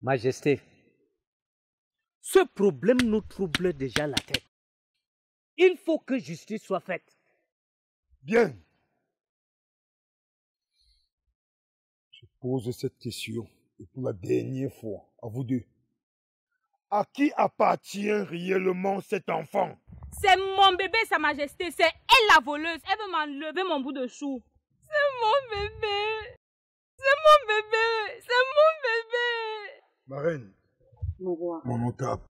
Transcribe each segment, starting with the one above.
Majesté, ce problème nous trouble déjà la tête. Il faut que justice soit faite. Bien. Je pose cette question, et pour la dernière fois, à vous deux. À qui appartient réellement cet enfant? C'est mon bébé, Sa Majesté. C'est elle la voleuse. Elle veut m'enlever mon bout de chou. C'est mon bébé. C'est mon bébé. C'est mon bébé. Ma reine, mon notable,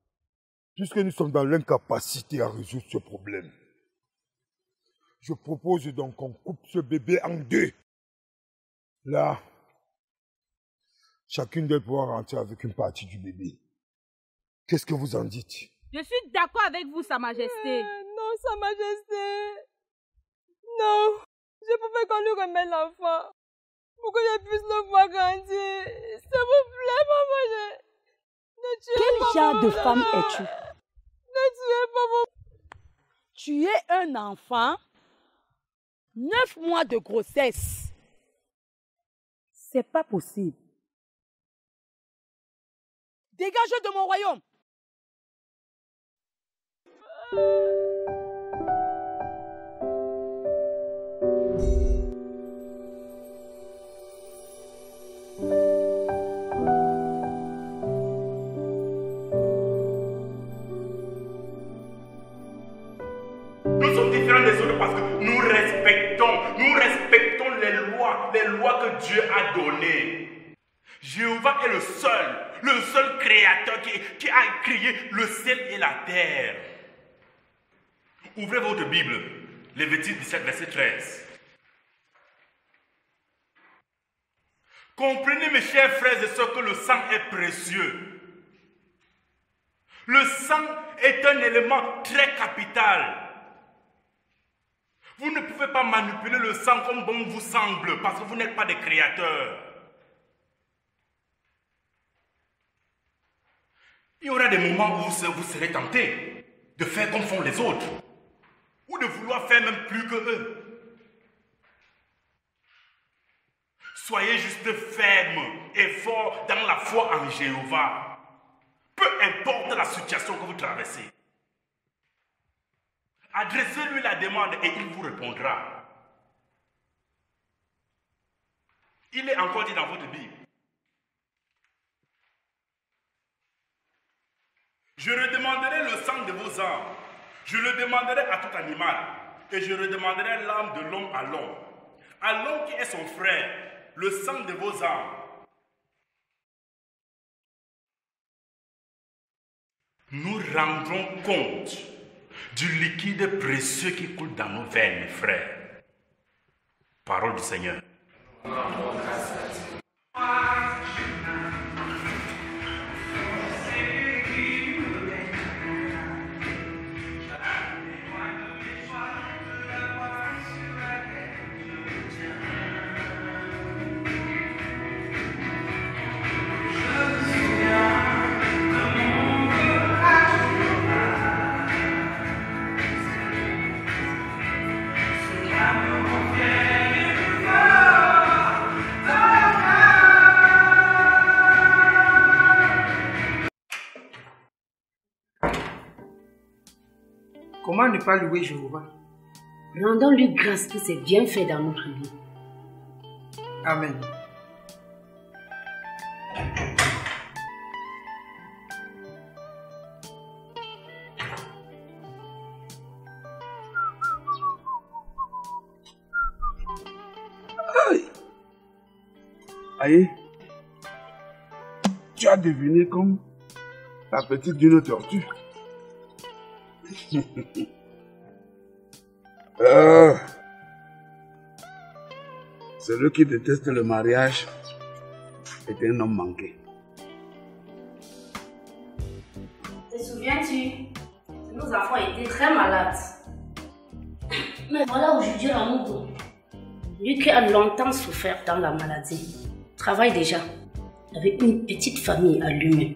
puisque nous sommes dans l'incapacité à résoudre ce problème, je propose donc qu'on coupe ce bébé en deux. Là, chacune doit pouvoir rentrer avec une partie du bébé. Qu'est-ce que vous en dites? Je suis d'accord avec vous, Sa Majesté. Non, Sa Majesté. Non. Je pouvais qu'on lui remette l'enfant. Pour que je puisse le voir grandir. S'il vous plaît, maman. Ne tuez Quel pas genre mon de femme enfant. es-tu? Ne tuez pas mon... Tu es un enfant, 9 mois de grossesse. C'est pas possible. Dégage de mon royaume. Nous sommes différents des autres parce que nous respectons les lois que Dieu a données. Jéhovah est le seul créateur qui a créé le ciel et la terre. Ouvrez votre Bible, Lévitique 17, verset 13. Comprenez, mes chers frères et sœurs, que le sang est précieux. Le sang est un élément très capital. Vous ne pouvez pas manipuler le sang comme bon vous semble, parce que vous n'êtes pas des créateurs. Il y aura des moments où vous serez tentés de faire comme font les autres, ou de vouloir faire même plus que eux. Soyez juste fermes et forts dans la foi en Jéhovah, peu importe la situation que vous traversez. Adressez-lui la demande et il vous répondra. Il est encore dit dans votre Bible. Je redemanderai le sang de vos âmes. Je le demanderai à tout animal. Et je redemanderai l'âme de l'homme à l'homme. À l'homme qui est son frère, le sang de vos âmes. Nous rendrons compte du liquide précieux qui coule dans nos veines, mes frères. Parole du Seigneur. Comment ne pas louer Jéhovah? Rendons-lui grâce que c'est bien fait dans notre vie. Amen. Aïe, tu as deviné comme la petite d'une tortue. Celui qui déteste le mariage est un homme manqué. Te souviens-tu? Nos enfants étaient très malades. Mais voilà aujourd'hui l'amour. Lui qui a longtemps souffert dans la maladie, travaille déjà avec une petite famille à lui-même.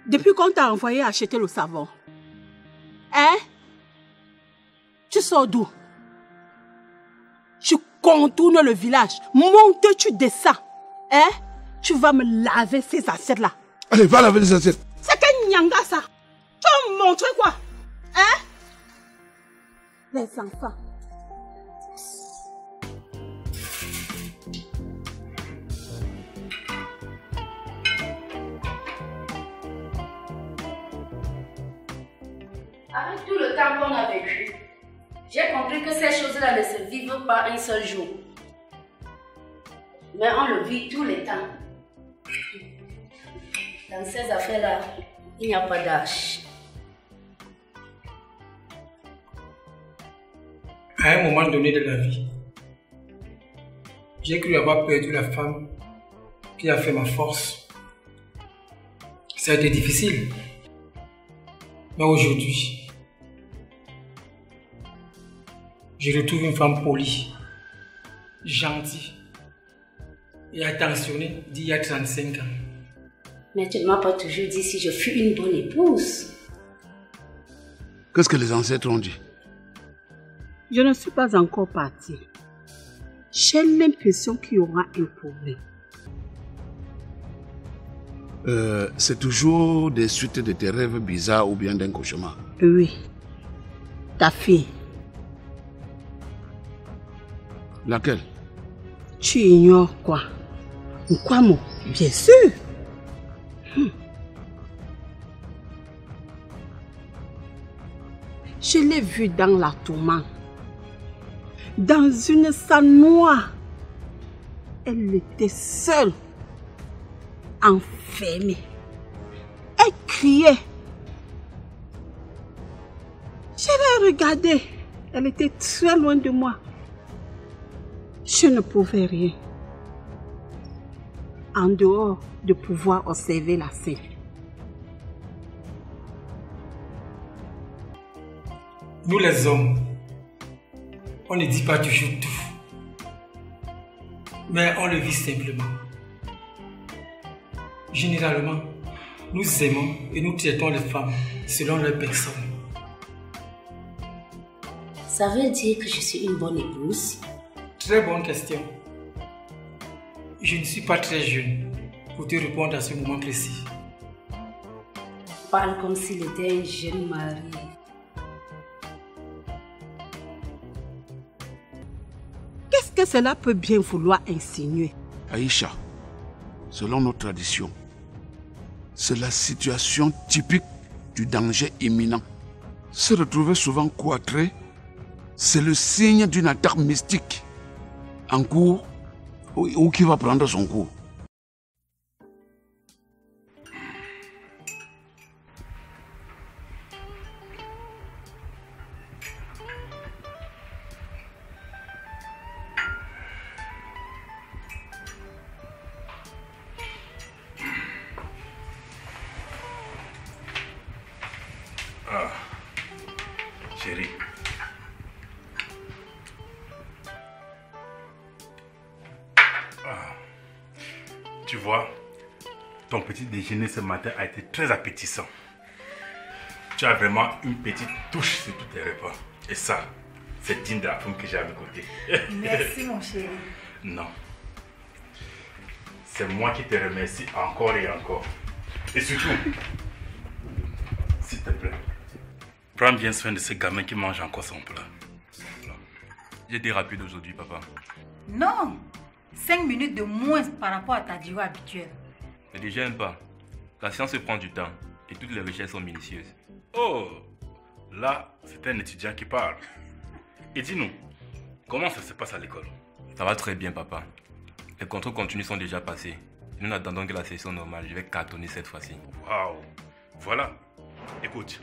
Depuis qu'on t'a envoyé acheter le savon, hein? Tu sors d'où? Tu contournes le village, montes, tu descends, hein? Tu vas me laver ces assiettes-là. Allez, va laver les assiettes. C'est qu'un nyanga ça. Tu vas me montrer quoi? Hein? Les enfants. Avec tout le temps qu'on a vécu, j'ai compris que ces choses-là ne se vivent pas un seul jour. Mais on le vit tous les temps. Dans ces affaires-là, il n'y a pas d'âge. À un moment donné de la vie, j'ai cru avoir perdu la femme qui a fait ma force. Ça a été difficile. Mais aujourd'hui, je retrouve une femme polie, gentille et attentionnée d'il y a 35 ans. Mais tu ne m'as pas toujours dit si je fus une bonne épouse. Qu'est-ce que les ancêtres ont dit? Je ne suis pas encore partie. J'ai l'impression qu'il y aura un problème. C'est toujours des suites de tes rêves bizarres ou bien d'un cauchemar? Oui. Ta fille. Laquelle? Tu ignores quoi? Quoi, mon? Bien sûr. Je l'ai vue dans la tourmente. Dans une salle noire. Elle était seule. Enfermée. Elle criait. Je l'ai regardée. Elle était très loin de moi. Je ne pouvais rien. En dehors de pouvoir observer la scène. Nous les hommes, on ne dit pas toujours tout. Mais on le vit simplement. Généralement, nous aimons et nous traitons les femmes selon leur personne. Ça veut dire que je suis une bonne épouse? Très bonne question. Je ne suis pas très jeune pour te répondre à ce moment précis. Parle comme s'il était un jeune mari. Qu'est-ce que cela peut bien vouloir insinuer? Aïcha, selon nos traditions, c'est la situation typique du danger imminent. Se retrouver souvent cloîtré, c'est le signe d'une attaque mystique en cours ou qui va prendre son cours. Chérie. Tu vois, ton petit déjeuner ce matin a été très appétissant. Tu as vraiment une petite touche sur tous tes repas. Et ça, c'est digne de la femme que j'ai à mes côtés. Merci mon chéri. Non. C'est moi qui te remercie encore et encore. Et surtout, s'il te plaît, prends bien soin de ce gamin qui mange encore son plat. J'ai été rapide aujourd'hui, papa. Non, 5 minutes de moins par rapport à ta durée habituelle. Ne déjeune pas. La science prend du temps et toutes les recherches sont minutieuses. Oh, là, c'est un étudiant qui parle. Et dis-nous, comment ça se passe à l'école? Ça va très bien, papa. Les contrôles continus sont déjà passés. Nous n'attendons que la session normale. Je vais cartonner cette fois-ci. Waouh. Voilà. Écoute,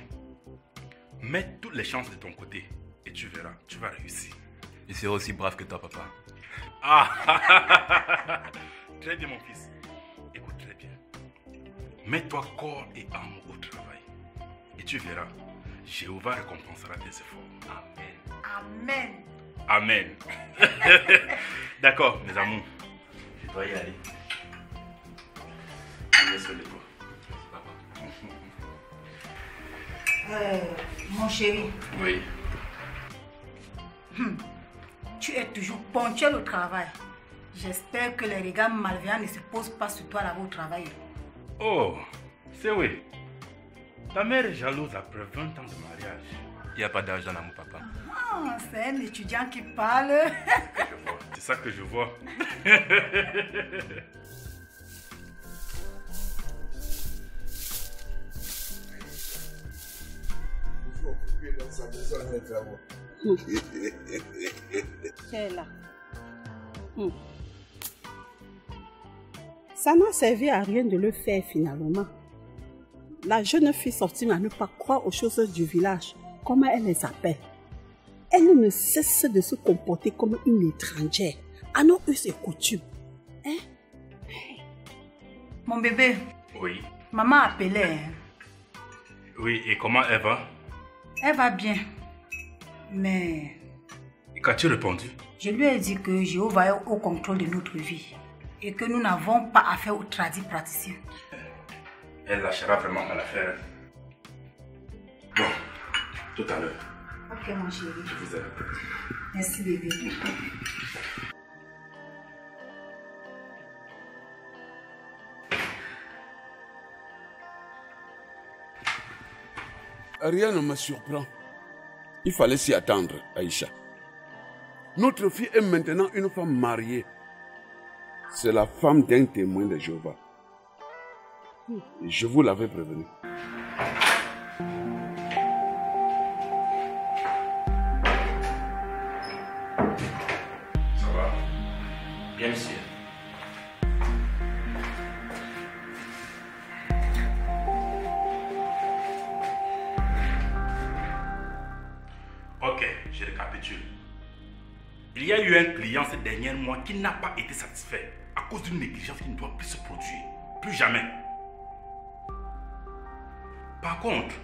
mets toutes les chances de ton côté et tu verras, tu vas réussir. Je serai aussi brave que toi, papa. Ah. Très bien, mon fils. Écoute très bien. Mets-toi corps et âme au travail. Et tu verras, Jéhovah récompensera tes efforts. Amen. Amen. D'accord, mes amours. Je dois y aller. Laisse-le toi. Mon chéri. Oui. Tu es toujours ponctuel au travail. J'espère que les regards malveillants ne se posent pas sur toi là-bas au travail. Oh, c'est oui. Ta mère est jalouse après 20 ans de mariage. Il n'y a pas d'argent dans mon papa. Ah, c'est un étudiant qui parle. C'est ça que je vois. C'est là. Ça n'a servi à rien de le faire finalement. La jeune fille sortie à ne pas croire aux choses du village, comment elle les appelle. Elle ne cesse de se comporter comme une étrangère, à nos us et coutumes. Hein? Mon bébé. Oui. Maman appelait. Oui, et comment elle va? Elle va bien. Mais... Qu'as-tu répondu? Je lui ai dit que Jéhovah est au contrôle de notre vie et que nous n'avons pas affaire aux tradis praticiens. Elle lâchera vraiment à l'affaire. Bon, tout à l'heure. Ok, mon chéri. Je vous aime. Merci, bébé. Rien ne me surprend. Il fallait s'y attendre, Aïcha. Notre fille est maintenant une femme mariée. C'est la femme d'un témoin de Jéhovah. Je vous l'avais prévenu. Ça va? Bien, monsieur. Ok, je récapitule. Il y a eu un client ces derniers mois qui n'a pas été satisfait à cause d'une négligence qui ne doit plus se produire. Plus jamais. Par contre,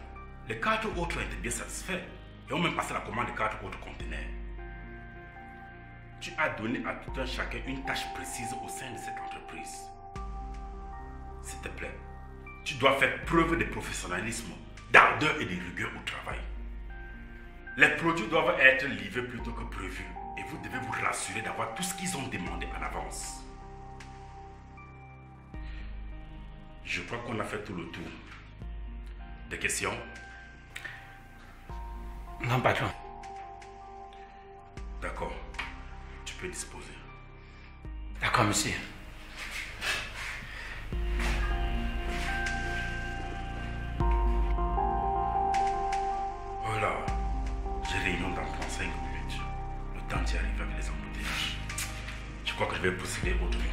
les 4 autres ont été bien satisfaits et ont même passé la commande des 4 autres conteneurs. Tu as donné à tout un chacun une tâche précise au sein de cette entreprise. S'il te plaît, tu dois faire preuve de professionnalisme, d'ardeur et de rigueur au travail. Les produits doivent être livrés plus tôt que prévu et vous devez vous rassurer d'avoir tout ce qu'ils ont demandé en avance. Je crois qu'on a fait tout le tour. Des questions? Non, patron. D'accord. Tu peux disposer. D'accord, monsieur. Voilà. J'ai réunion dans 35 minutes. Le temps d'y arriver avec les embouteillages. Je crois que je vais procéder autrement.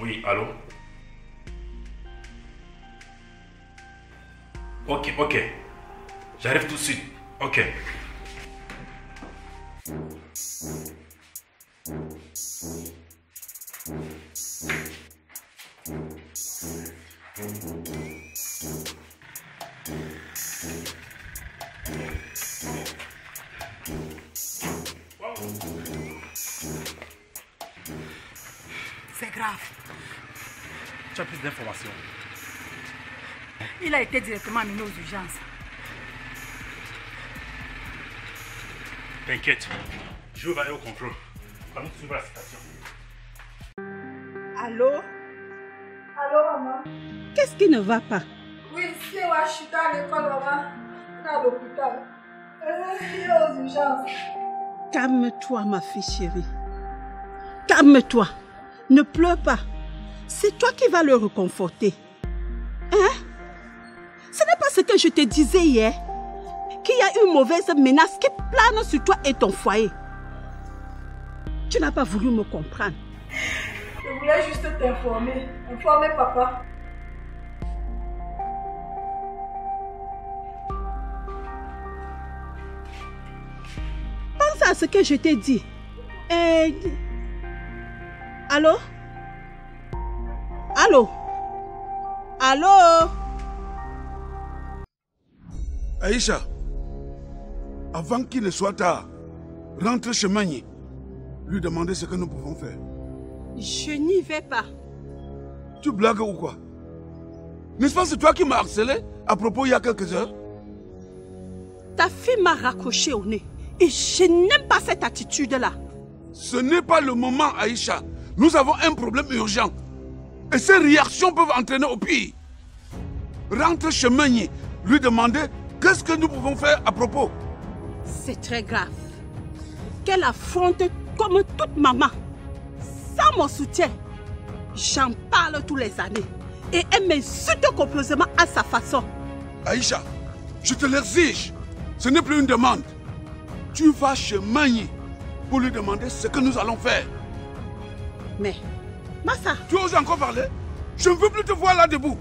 Oui, allô? Ok. J'arrive tout de suite. Ok. C'est grave. Tu as plus d'informations? Il a été directement amené aux urgences. T'inquiète, je vais aller au contrôle. Allons suivre la station. Allô? Allô, maman? Qu'est-ce qui ne va pas? Oui, c'est Washita à l'école, maman. À l'hôpital. Elle est aux urgences. Calme-toi, ma fille chérie. Calme-toi. Ne pleure pas. C'est toi qui vas le réconforter. Hein? Ce n'est pas ce que je te disais hier. Qu'il y a une mauvaise menace qui plane sur toi et ton foyer. Tu n'as pas voulu me comprendre. Je voulais juste t'informer. Informer papa. Pense à ce que je t'ai dit. Allô? Allô? Allô? Aïcha, avant qu'il ne soit tard, rentre chez Magny. Lui demander ce que nous pouvons faire. Je n'y vais pas. Tu blagues ou quoi? N'est-ce pas, c'est toi qui m'as harcelé à propos il y a quelques heures? Ta fille m'a raccroché au nez. Et je n'aime pas cette attitude-là. Ce n'est pas le moment, Aïcha. Nous avons un problème urgent. Et ces réactions peuvent entraîner au pire. Rentre chez Meunier, lui demander qu'est-ce que nous pouvons faire à propos. C'est très grave. Qu'elle affronte comme toute maman. Sans mon soutien. J'en parle tous les années. Et elle m'insulte copieusement à sa façon. Aïcha, je te l'exige. Ce n'est plus une demande. Tu vas chez Meunier pour lui demander ce que nous allons faire. Mais, Massa... Tu oses encore parler? Je ne veux plus te voir là debout.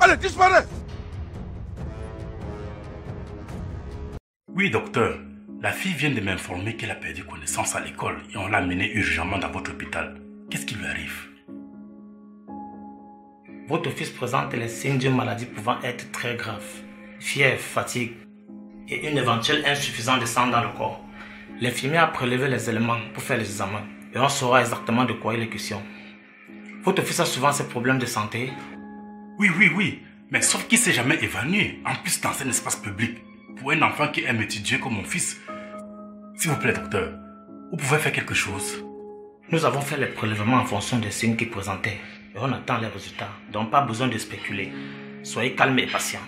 Allez, disparais. Oui, docteur. La fille vient de m'informer qu'elle a perdu connaissance à l'école et on l'a menée urgemment dans votre hôpital. Qu'est-ce qui lui arrive? Votre fils présente les signes d'une maladie pouvant être très grave. Fièvre, fatigue et une éventuelle insuffisance de sang dans le corps. L'infirmier a prélevé les éléments pour faire les examens et on saura exactement de quoi il est question. Votre fils a souvent ces problèmes de santé? Oui. Mais sauf qu'il ne s'est jamais évanoui. En plus dans un espace public. Pour un enfant qui aime étudier comme mon fils. S'il vous plaît, docteur, vous pouvez faire quelque chose? Nous avons fait les prélèvements en fonction des signes qu'il présentait. Et on attend les résultats. Donc pas besoin de spéculer. Soyez calme et patient.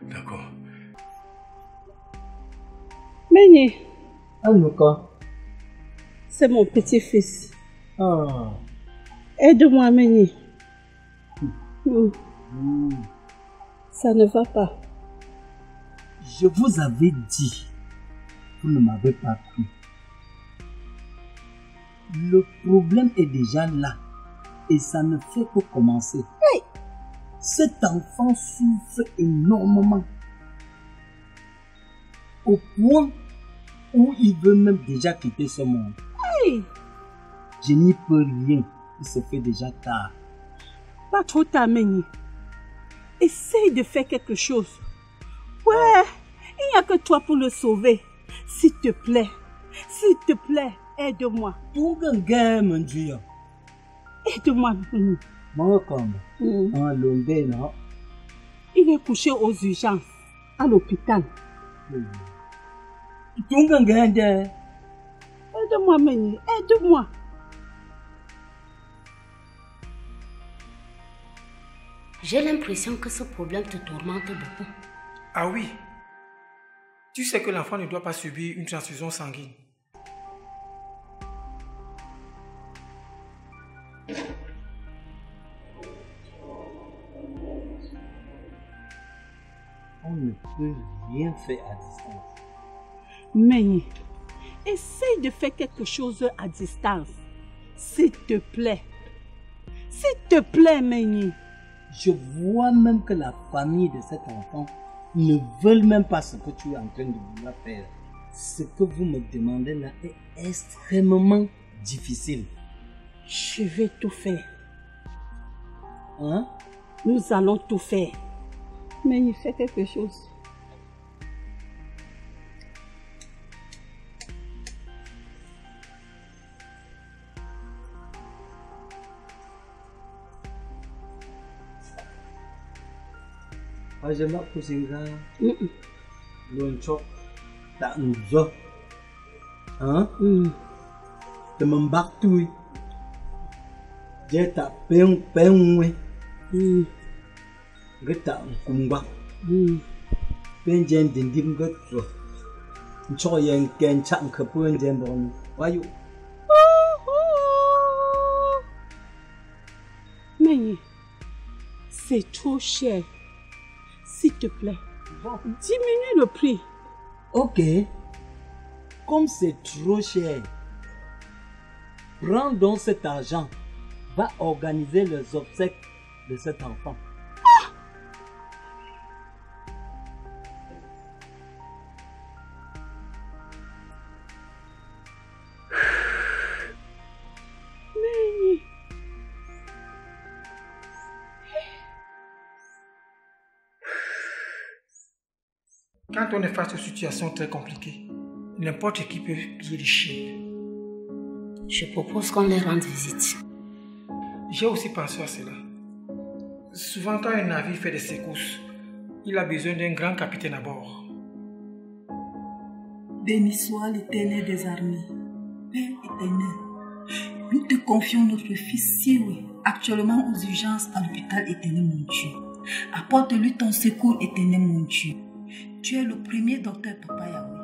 D'accord. Meunier. Anuka. C'est mon petit-fils. Ah. Aide-moi, Meunier. Ça ne va pas. Je vous avais dit. Vous ne m'avez pas cru. Le problème est déjà là. Et ça ne fait que commencer. Hey! Cet enfant souffre énormément. Au point où il veut même déjà quitter ce monde. Hey! Je n'y peux rien. Il se fait déjà tard. Pas trop tard, Meunier. Essaye de faire quelque chose. Ouais, il n'y a que toi pour le sauver. S'il te plaît, aide-moi. Aide-moi, Meunier. Il est couché aux urgences, à l'hôpital. Aide-moi, Meunier, aide-moi. J'ai l'impression que ce problème te tourmente beaucoup. Ah oui. Tu sais que l'enfant ne doit pas subir une transfusion sanguine. On ne peut rien faire à distance. Meunier, essaye de faire quelque chose à distance. S'il te plaît. S'il te plaît, Meunier. Je vois même que la famille de cet enfant ne veulent même pas ce que tu es en train de vouloir faire. Ce que vous me demandez là est extrêmement difficile. Je vais tout faire. Hein? Nous allons tout faire. Mais il fait quelque chose. Je m'appelle Kusinga. Lonchok. Tak nzo. Hein? De mon bactouille. J'ai ta peine. Geta kumba. Benjen dindim gotso. Choyen ken chang kapun jembon. Wayu. Mais c'est trop cher. S'il te plaît, diminue le prix. Ok. Comme c'est trop cher, prends donc cet argent. Va organiser les obsèques de cet enfant. Quand on est face aux situations très compliquées, n'importe qui peut guérir. Je propose qu'on les rende visite. J'ai aussi pensé à cela. Souvent, quand un navire fait des secousses, il a besoin d'un grand capitaine à bord. Béni soit l'Éternel des armées. Père éternel, nous te confions notre fils Siwe, actuellement aux urgences à l'hôpital éternel, mon Dieu. Apporte-lui ton secours éternel, mon Dieu. Tu es le premier docteur, Papa Yahweh.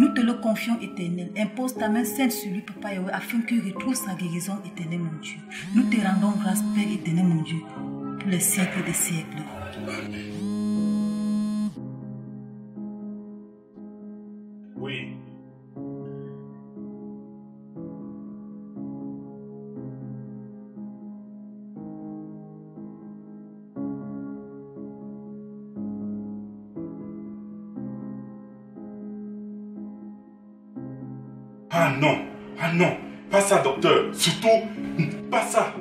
Nous te le confions, éternel. Impose ta main sainte sur lui, Papa Yahweh, afin qu'il retrouve sa guérison, éternel, mon Dieu. Nous te rendons grâce, Père éternel, mon Dieu, pour les siècles des siècles. Oui. Ah non, pas ça, docteur. Surtout, pas ça.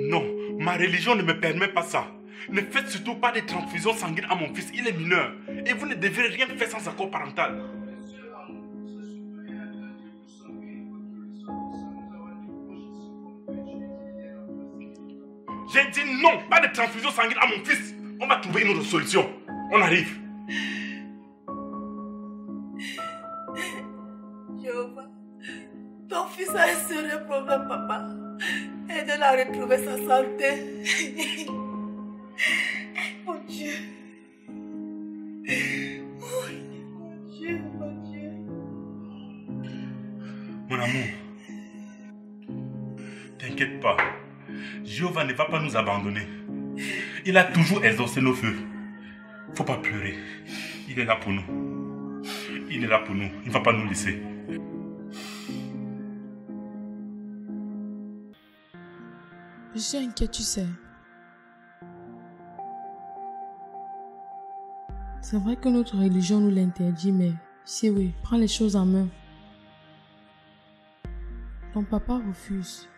Non, ma religion ne me permet pas ça. Ne faites surtout pas de transfusion sanguine à mon fils, il est mineur. Et vous ne devez rien faire sans accord parental. J'ai dit non, pas de transfusion sanguine à mon fils. On va trouver une autre solution. On arrive. Jéhovah, ton fils a un sérieux problème, papa. Aide-le à retrouver sa santé. Mon Dieu. Mon Dieu, mon Dieu. Mon amour, t'inquiète pas. Jéhovah ne va pas nous abandonner. Il a toujours exaucé nos feux. Faut pas pleurer. Il est là pour nous. Il est là pour nous. Il ne va pas nous laisser. Je suis inquiète, tu sais. C'est vrai que notre religion nous l'interdit, mais si oui, prends les choses en main. Ton papa refuse.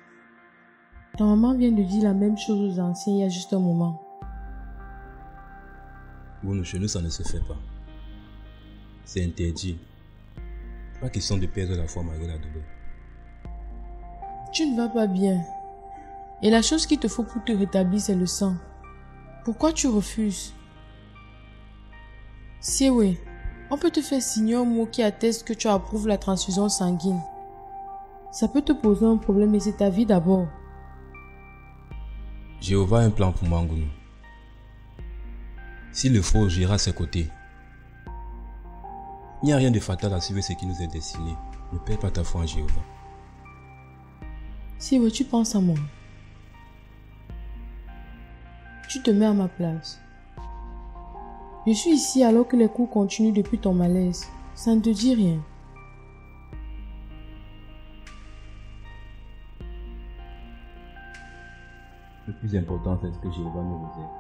Ta maman vient de dire la même chose aux anciens il y a juste un moment. Bon, chez nous, ça ne se fait pas. C'est interdit. Pas question de perdre la foi malgré la douleur. Tu ne vas pas bien. Et la chose qu'il te faut pour te rétablir, c'est le sang. Pourquoi tu refuses? Siwe, on peut te faire signer un mot qui atteste que tu approuves la transfusion sanguine. Ça peut te poser un problème et c'est ta vie d'abord. Jéhovah a un plan pour moi, Ngounou. S'il le faut, j'irai à ses côtés. Il n'y a rien de fatal à suivre ce qui nous est destiné. Ne perds pas ta foi en Jéhovah. Siwe, tu penses à moi. Tu te mets à ma place. Je suis ici alors que les coups continuent depuis ton malaise. Ça ne te dit rien. Le plus important, c'est ce que Jéhovah nous réserve.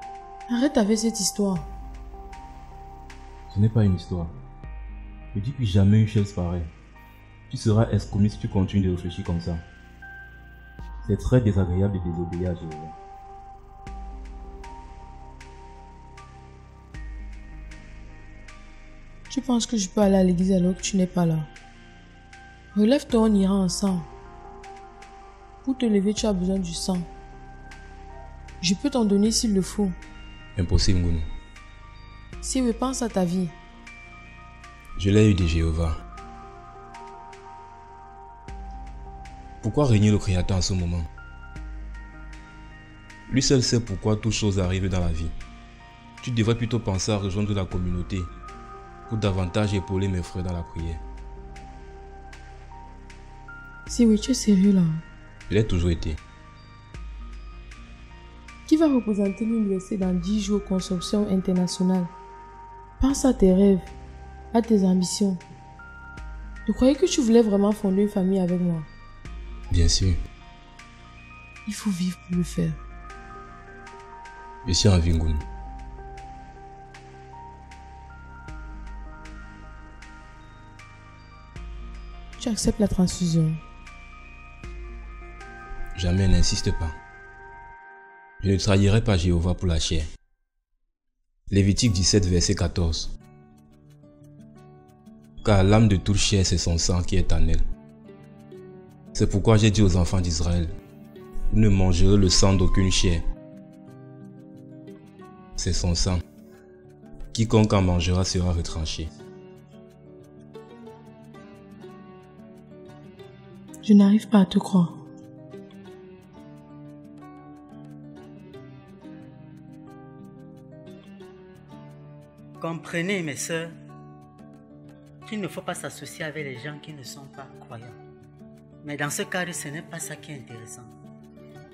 Arrête avec cette histoire. Ce n'est pas une histoire. Je dis plus jamais une chose pareille. Tu seras excommunié si tu continues de réfléchir comme ça. C'est très désagréable de désobéir à Jéhovah. Tu penses que je peux aller à l'église alors que tu n'es pas là? Relève-toi, on ira ensemble. Pour te lever, tu as besoin du sang. Je peux t'en donner s'il le faut. Impossible, Ngounou. Si oui, pense à ta vie. Je l'ai eu de Jéhovah. Pourquoi régner le Créateur en ce moment? Lui seul sait pourquoi toutes choses arrivent dans la vie. Tu devrais plutôt penser à rejoindre la communauté pour davantage épauler mes frères dans la prière. Si oui, tu es sérieux là? Je l'ai toujours été. Qui va représenter l'université dans 10 jours consortium international? Pense à tes rêves, à tes ambitions. Je croyais que tu voulais vraiment fonder une famille avec moi. Bien sûr. Il faut vivre pour le faire. Je suis en vie, Ngounou. Tu acceptes la transfusion? Jamais, n'insiste pas. Je ne trahirai pas Jéhovah pour la chair. Lévitique 17, verset 14. Car l'âme de toute chair, c'est son sang qui est en elle. C'est pourquoi j'ai dit aux enfants d'Israël, vous ne mangerez le sang d'aucune chair. C'est son sang. Quiconque en mangera sera retranché. Je n'arrive pas à te croire. Comprenez, mes sœurs, qu'il ne faut pas s'associer avec les gens qui ne sont pas croyants. Mais dans ce cas, ce n'est pas ça qui est intéressant.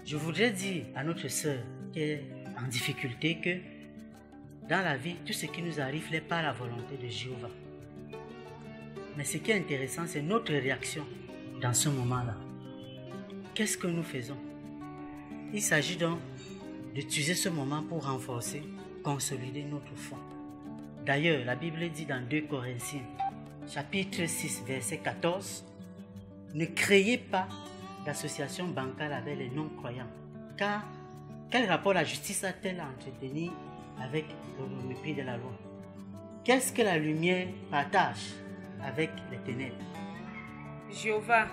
Je voudrais dire à notre sœur qui est en difficulté que dans la vie, tout ce qui nous arrive n'est pas la volonté de Jéhovah. Mais ce qui est intéressant, c'est notre réaction dans ce moment-là. Qu'est-ce que nous faisons? Il s'agit donc d'utiliser ce moment pour renforcer, consolider notre foi. D'ailleurs, la Bible dit dans 2 Corinthiens, chapitre 6, verset 14, « Ne créez pas d'association bancale avec les non-croyants, car quel rapport la justice a-t-elle à entretenir avec le mépris de la loi? Qu'est-ce que la lumière partage avec les ténèbres? » Jéhovah,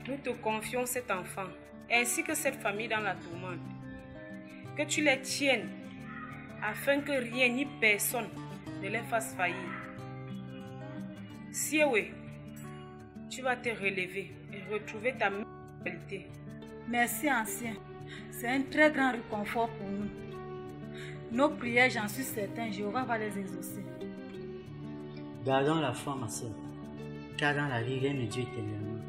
nous te confions cet enfant, ainsi que cette famille dans la tourmente. Que tu les tiennes, afin que rien ni personne ne les fasse faillir. Siewé, tu vas te relever et retrouver ta qualité. Merci, ancien. C'est un très grand réconfort pour nous. Nos prières, j'en suis certain, Jéhovah va les exaucer. Gardons la foi, ma soeur, car dans la vie, rien ne dure éternellement.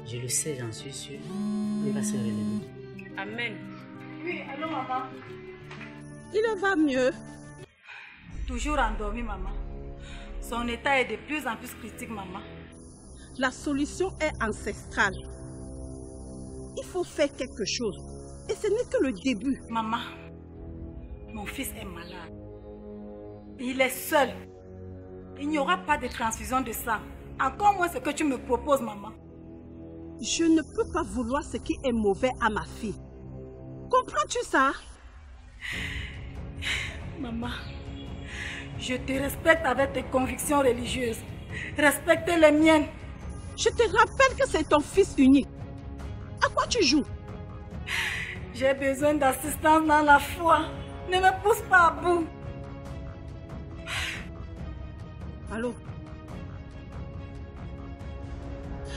Je le sais, j'en suis sûr, il va se relever. Amen. Oui, allô, maman. Il va mieux. Toujours endormi, maman. Son état est de plus en plus critique, maman. La solution est ancestrale. Il faut faire quelque chose. Et ce n'est que le début. Maman, mon fils est malade. Il est seul. Il n'y aura pas de transfusion de sang. Encore moins ce que tu me proposes, maman. Je ne peux pas vouloir ce qui est mauvais à ma fille. Comprends-tu ça? Maman, je te respecte avec tes convictions religieuses. Respecte les miennes. Je te rappelle que c'est ton fils unique. À quoi tu joues? J'ai besoin d'assistance dans la foi. Ne me pousse pas à bout. Allô?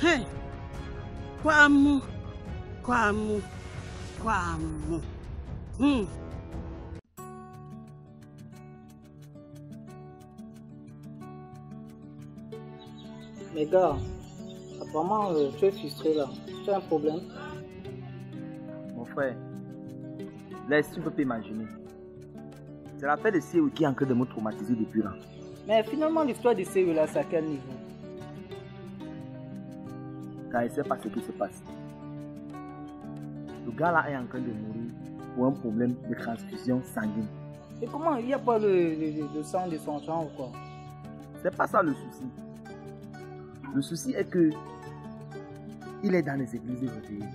Hein? Kwamu. Kwamu. Kwamu. Mais gars, apparemment tu es frustré là. Tu as un problème? Mon frère, laisse, tu ne peux pas imaginer. C'est l'affaire de Siewé qui est en train de me traumatiser depuis là. Mais finalement, l'histoire de Siewé là, c'est à quel niveau? Car il ne sait pas ce qui se passe. Le gars là est en train de mourir pour un problème de transfusion sanguine. Et comment? Il n'y a pas le sang de son sang ou quoi? C'est pas ça le souci. Le souci est que il est dans les églises évoluées.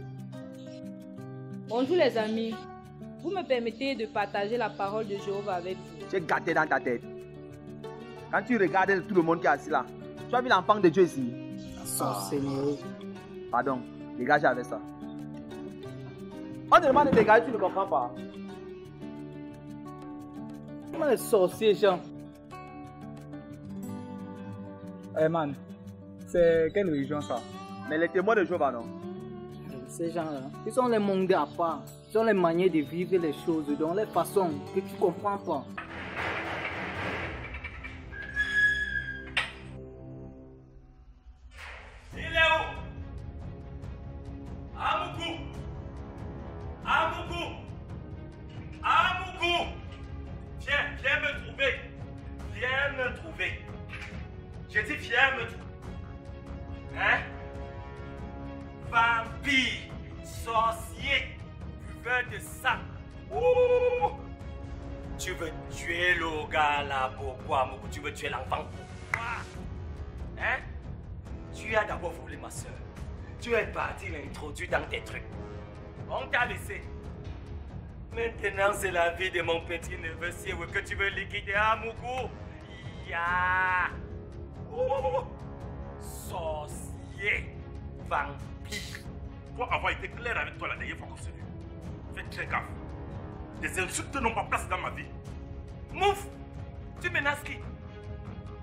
Bonjour les amis. Vous me permettez de partager la parole de Jéhovah avec vous. Tu es gâté dans ta tête. Quand tu regardes tout le monde qui est assis là, tu as vu l'enfant de Dieu ici? Seigneur. Pardon, dégage avec ça. On te demande de dégager, tu ne comprends pas. Comment les sorciers, Jean? Eh man, c'est quelle religion ça? Mais les témoins de Jéhovah, non? Ces gens-là, ils sont les mondes à part. Ils ont les manières de vivre les choses, dans les façons que tu ne comprends pas. Il est où? Amoukou! Amoukou! Amoukou! Viens me trouver! Viens me trouver! J'ai dit viens me trouver! Hein? Vampire! Sorcier! Buveur de sang! Ouh! Tu veux tuer le gars là, pourquoi Amoukou? Tu veux tuer l'enfant? Pourquoi? Hein? Tu as d'abord volé ma soeur. Tu es parti l'introduire dans tes trucs. On t'a laissé. Maintenant, c'est la vie de mon petit neveu Siewé que tu veux liquider à Amoukou. Ya! Oh. Sorcier, vampire. Pour avoir été clair avec toi la dernière fois qu'on s'est vu, fais très gaffe. Des insultes n'ont pas place dans ma vie. Move! Tu menaces qui?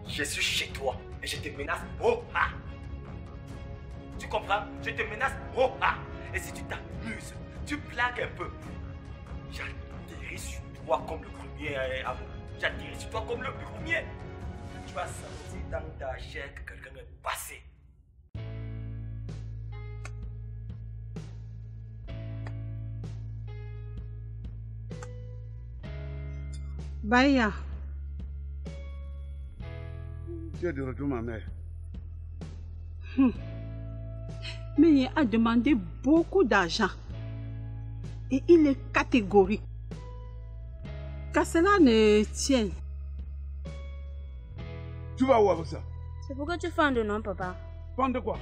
Je suis chez toi et je te menace. Oh ah! Tu comprends? Je te menace. Oh ah! Et si tu t'amuses, tu plaques un peu. J'atterris sur toi comme le premier. J'atterris sur toi comme le premier. Tu vas sentir dans ta chair que quelqu'un est passé. Baya. Tu es de retour, ma mère. Mais il a demandé beaucoup d'argent. Et il est catégorique. Qu'à cela ne tienne. Tu vas où avec ça? C'est pourquoi tu fais de nom, papa. Fan de quoi?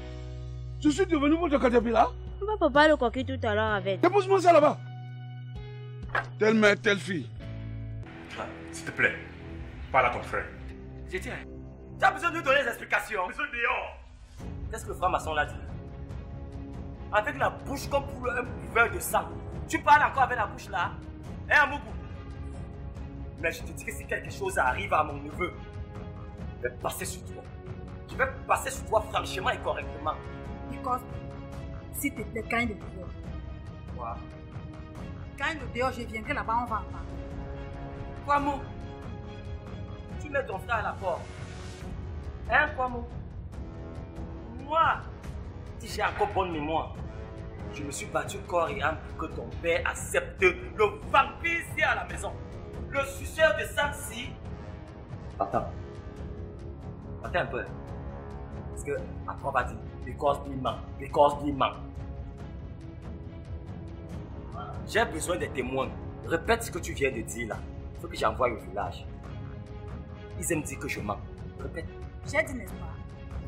Je suis devenu votre caterpillar? On va papa le coquille tout à l'heure avec. Dépose-moi ça là-bas. Telle mère, telle fille. S'il te plaît, parle à ton frère. Je tiens. Tu as besoin de nous donner des explications. Besoin dehors. Qu'est-ce que le franc-maçon l'a dit? Avec la bouche comme pour un buveur de sang. Tu parles encore avec la bouche là? Hein, Amougou? Mais je te dis que si quelque chose arrive à mon neveu, je vais passer sur toi. Je vais passer sur toi franchement et correctement. Because, s'il te plaît, quand il est dehors. Quoi? Quand il est dehors, je viendrai là-bas, on va en parler. Kwamo? Tu mets ton frère à la porte. Hein, Kwamo? Moi, si j'ai encore bonne mémoire, je me suis battu corps et âme pour que ton père accepte le vampire ici à la maison. Le suceur de sang-ci. Attends. Attends un peu. Parce que après on va dire, because he man. J'ai besoin des témoins. Répète ce que tu viens de dire là. Il faut que j'envoie au village. Ils aiment dire que je mens. Répète. J'ai dit, n'est-ce pas?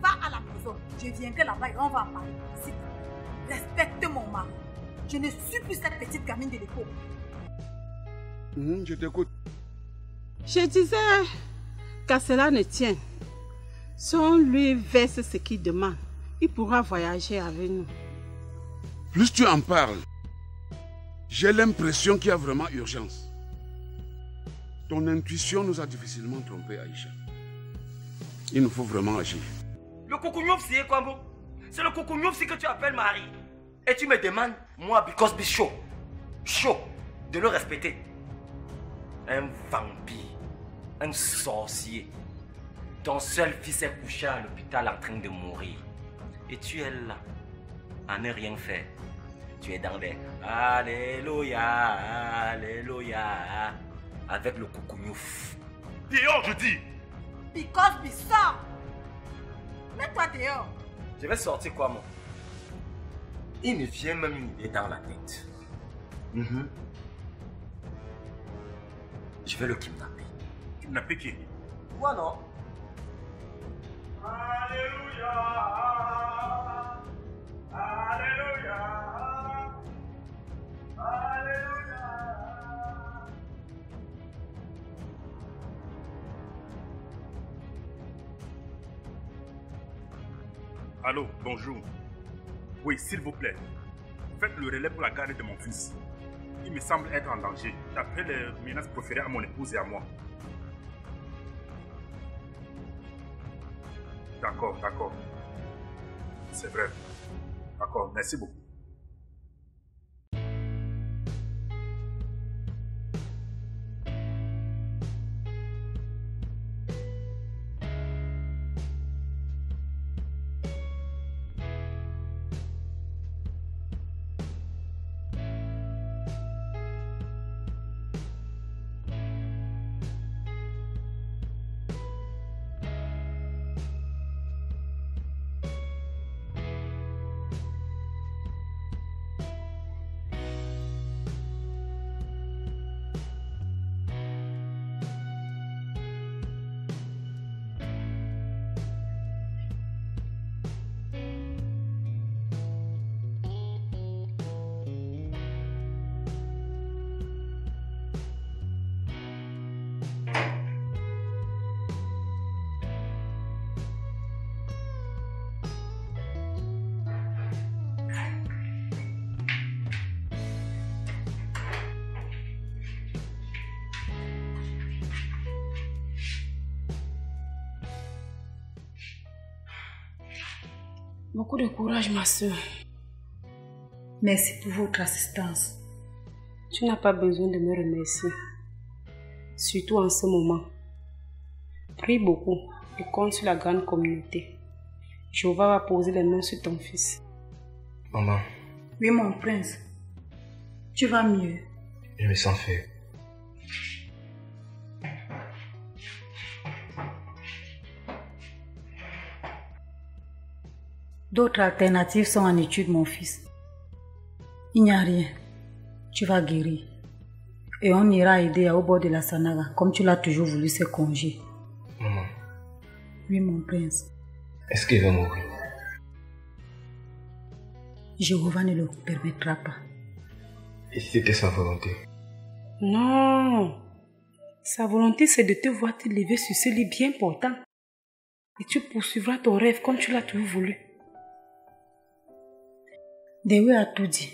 Va à la maison. Je viendrai là-bas et on va en parler. S'il te plaît, respecte mon mari. Je ne suis plus cette petite gamine de l'époque. Je t'écoute. Je disais qu'à cela ne tienne. Si on lui verse ce qu'il demande, il pourra voyager avec nous. Plus tu en parles, j'ai l'impression qu'il y a vraiment urgence. Ton intuition nous a difficilement trompés, Aïcha. Il nous faut vraiment agir. Le coucougnouf, c'est quoi, bon? C'est le coucougnouf que tu appelles Marie. Et tu me demandes, moi, because be chaud, de le respecter. Un vampire, un sorcier. Ton seul fils est couché à l'hôpital en train de mourir. Et tu es là, à ne rien faire. Tu es dans les Alléluia, Alléluia, avec le coucougnouf. Dehors, je dis. Because be sort. Mets-toi dehors. Je vais sortir quoi, moi? Il me vient même une idée dans la tête. Je vais le kidnapper. Kidnapper qui? Toi, non? Alléluia. Alléluia. Alléluia. Allô, bonjour. Oui, s'il vous plaît. Faites le relais pour la garde de mon fils. Il me semble être en danger, d'après les menaces proférées à mon épouse et à moi. D'accord, d'accord. C'est vrai. D'accord, merci beaucoup. Beaucoup de courage, ma soeur. Merci pour votre assistance. Tu n'as pas besoin de me remercier. Surtout en ce moment. Prie beaucoup et compte sur la grande communauté. Jéhovah va poser les mains sur ton fils. Maman. Oui, mon prince. Tu vas mieux. Je me sens faible. D'autres alternatives sont en étude, mon fils. Il n'y a rien. Tu vas guérir. Et on ira aider au bord de la Sanaga, comme tu l'as toujours voulu, ce congé. Maman. Oui, mon prince. Est-ce qu'il va mourir? Jéhovah ne le permettra pas. Et si c'était sa volonté? Non. Sa volonté, c'est de te voir te lever sur ce lit bien portant. Et tu poursuivras ton rêve comme tu l'as toujours voulu. Dewe a tout dit.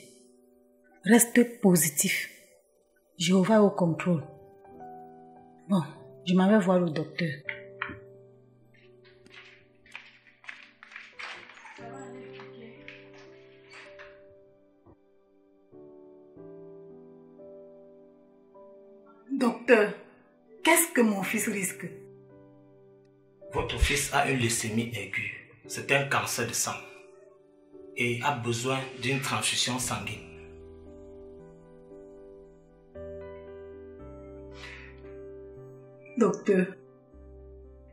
Reste positif. Jéhovah est au contrôle. Bon, je m'en vais voir le docteur. Docteur, qu'est-ce que mon fils risque? Votre fils a une leucémie aiguë. C'est un cancer de sang. Et a besoin d'une transfusion sanguine. Docteur,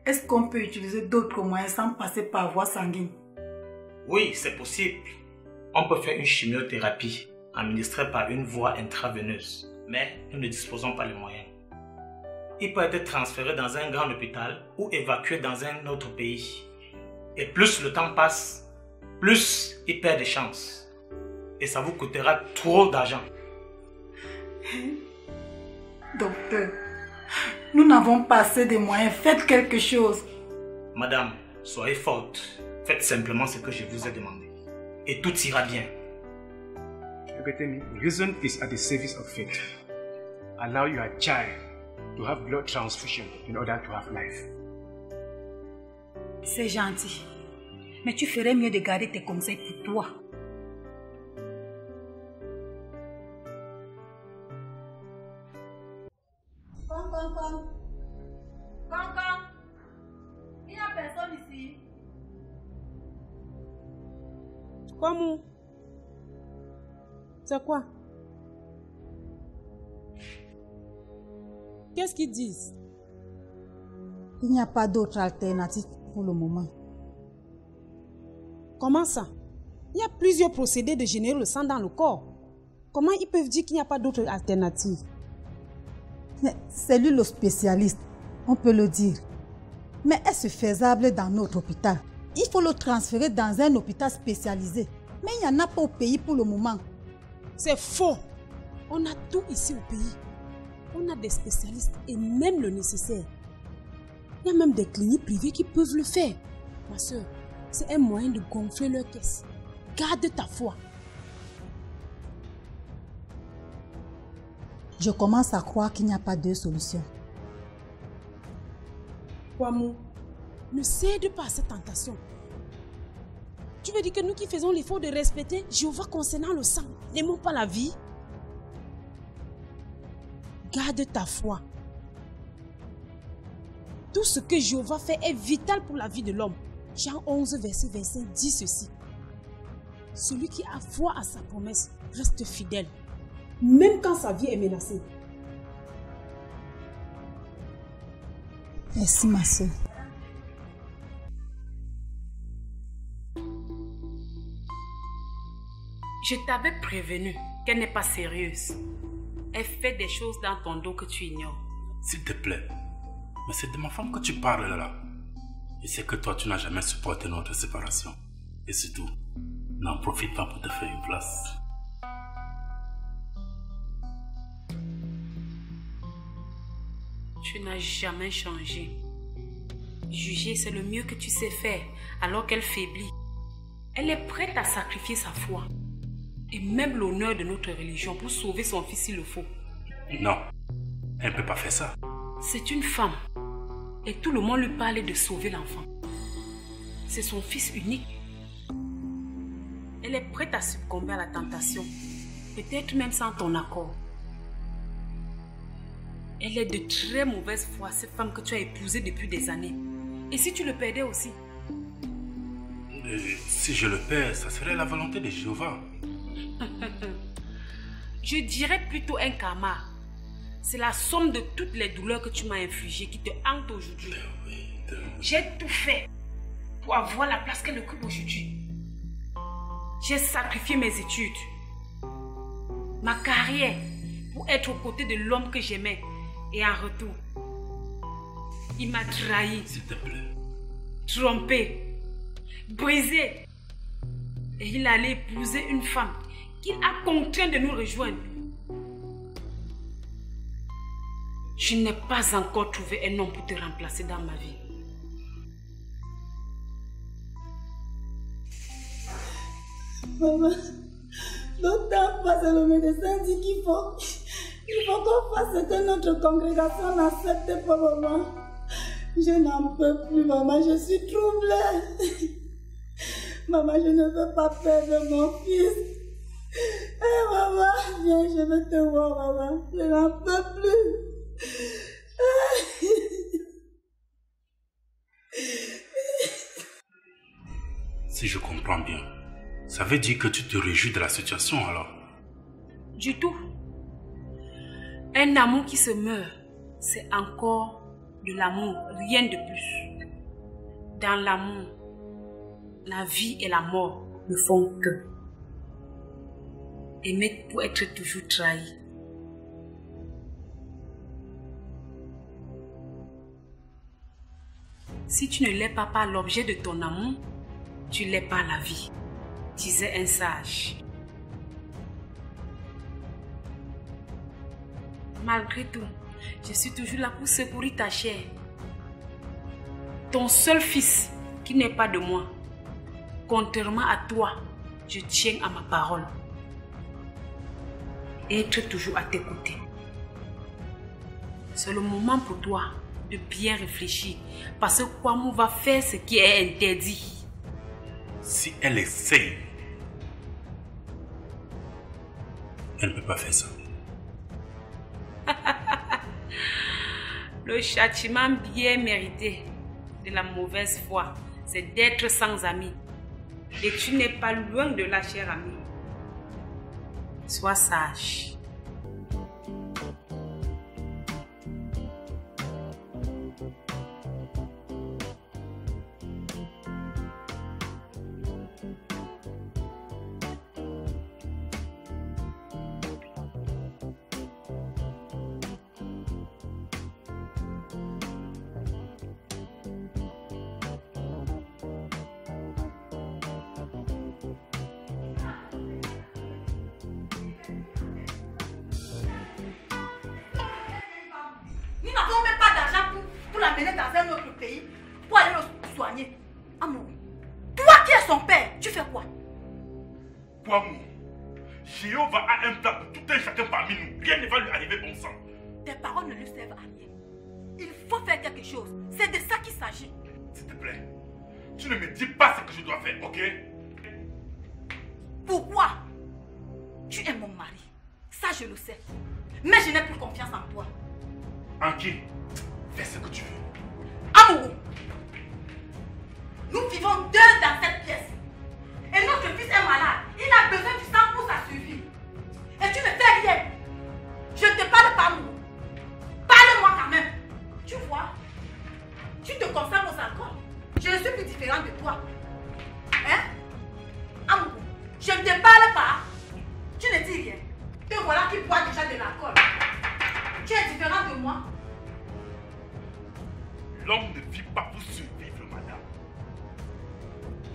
est-ce qu'on peut utiliser d'autres moyens sans passer par voie sanguine? Oui, c'est possible. On peut faire une chimiothérapie administrée par une voie intraveineuse. Mais nous ne disposons pas les moyens. Il peut être transféré dans un grand hôpital ou évacué dans un autre pays. Et plus le temps passe, plus il perd des chances. Et ça vous coûtera trop d'argent. Docteur, nous n'avons pas assez de moyens. Faites quelque chose. Madame, soyez forte. Faites simplement ce que je vous ai demandé. Et tout ira bien. Ebetemi, reason is at the service of faith. Allow your child to have blood transfusion in order to have life. C'est gentil. Mais tu ferais mieux de garder tes conseils pour toi. Cancan. Il n'y a personne ici. Comment? C'est quoi? Qu'est-ce qu'ils disent? Il n'y a pas d'autre alternative pour le moment. Comment ça? Il y a plusieurs procédés de générer le sang dans le corps. Comment ils peuvent dire qu'il n'y a pas d'autre alternative? C'est lui le spécialiste, on peut le dire. Mais est-ce faisable dans notre hôpital? Il faut le transférer dans un hôpital spécialisé. Mais il n'y en a pas au pays pour le moment. C'est faux. On a tout ici au pays. On a des spécialistes et même le nécessaire. Il y a même des cliniques privées qui peuvent le faire. Ma soeur, c'est un moyen de gonfler leur caisse. Garde ta foi. Je commence à croire qu'il n'y a pas de solution. Kwamou, ne cède pas à cette tentation. Tu veux dire que nous qui faisons l'effort de respecter Jéhovah concernant le sang, n'aimons pas la vie? Garde ta foi. Tout ce que Jéhovah fait est vital pour la vie de l'homme. Jean 11, verset 25 dit ceci. Celui qui a foi à sa promesse reste fidèle, même quand sa vie est menacée. Merci, ma soeur. Je t'avais prévenu qu'elle n'est pas sérieuse. Elle fait des choses dans ton dos que tu ignores. S'il te plaît, mais c'est de ma femme que tu parles là. Je sais que toi, tu n'as jamais supporté notre séparation. Et surtout, n'en profite pas pour te faire une place. Tu n'as jamais changé. Juger, c'est le mieux que tu sais faire alors qu'elle faiblit. Elle est prête à sacrifier sa foi et même l'honneur de notre religion pour sauver son fils s'il le faut. Non, elle ne peut pas faire ça. C'est une femme et tout le monde lui parlait de sauver l'enfant. C'est son fils unique. Elle est prête à succomber à la tentation. Peut-être même sans ton accord. Elle est de très mauvaise foi, cette femme que tu as épousée depuis des années. Et si tu le perdais aussi? Si je le perds, ça serait la volonté de Jéhovah. Je dirais plutôt un karma. C'est la somme de toutes les douleurs que tu m'as infligées qui te hantent aujourd'hui. J'ai tout fait pour avoir la place qu'elle occupe aujourd'hui. J'ai sacrifié mes études, ma carrière, pour être aux côtés de l'homme que j'aimais. Et en retour, il m'a trahi. S'il te plaît. Trompé, brisé. Et il allait épouser une femme qu'il a contraint de nous rejoindre. Je n'ai pas encore trouvé un homme pour te remplacer dans ma vie. Maman, d'autant pas le médecin dit qu'il faut qu'on fasse ce que notre congrégation n'accepte pas, maman. Je n'en peux plus, maman, je suis troublée. Maman, je ne veux pas perdre mon fils. Eh, maman, viens, je veux te voir, maman. Je n'en peux plus. Si je comprends bien, ça veut dire que tu te réjouis de la situation alors? Du tout. Un amour qui se meurt, c'est encore de l'amour, rien de plus. Dans l'amour, la vie et la mort ne font que. Aimer pour être toujours trahi. Si tu ne l'es pas par l'objet de ton amour, tu l'es par la vie, disait un sage. Malgré tout, je suis toujours là pour secourir ta chair. Ton seul fils, qui n'est pas de moi. Contrairement à toi, je tiens à ma parole. Être toujours à tes côtés. C'est le moment pour toi de bien réfléchir. Parce que Kwamou va faire ce qui est interdit. Si elle essaye, elle ne peut pas faire ça. Le châtiment bien mérité de la mauvaise foi, c'est d'être sans amis. Et tu n'es pas loin de la chère amie. Sois sage. Nous n'avons même pas d'argent pour l'amener dans un autre pays pour aller le soigner. Amour, toi qui es son père, tu fais quoi? Kwamou, Jéhovah a un plan pour tout un chacun parmi nous. Rien ne va lui arriver, bon sang. Tes paroles ne lui servent à rien. Il faut faire quelque chose. C'est de ça qu'il s'agit. S'il te plaît, tu ne me dis pas ce que je dois faire, ok? Pourquoi? Tu es mon mari. Ça, je le sais. Mais je n'ai plus confiance en toi. En qui? Fais ce que tu veux. Amoureux, nous vivons deux dans cette pièce. Et notre fils est malade. Il a besoin du sang pour sa survie. Et tu ne fais rien. Je ne te parle pas, amoureux. Parle-moi quand même. Tu vois, tu te conserves aux alcools. Je ne suis plus différente de toi. Hein? Amoureux, je ne te parle pas. Tu ne dis rien. Te voilà qui boit déjà de l'alcool. Tu es différent de moi. L'homme ne vit pas pour survivre, madame.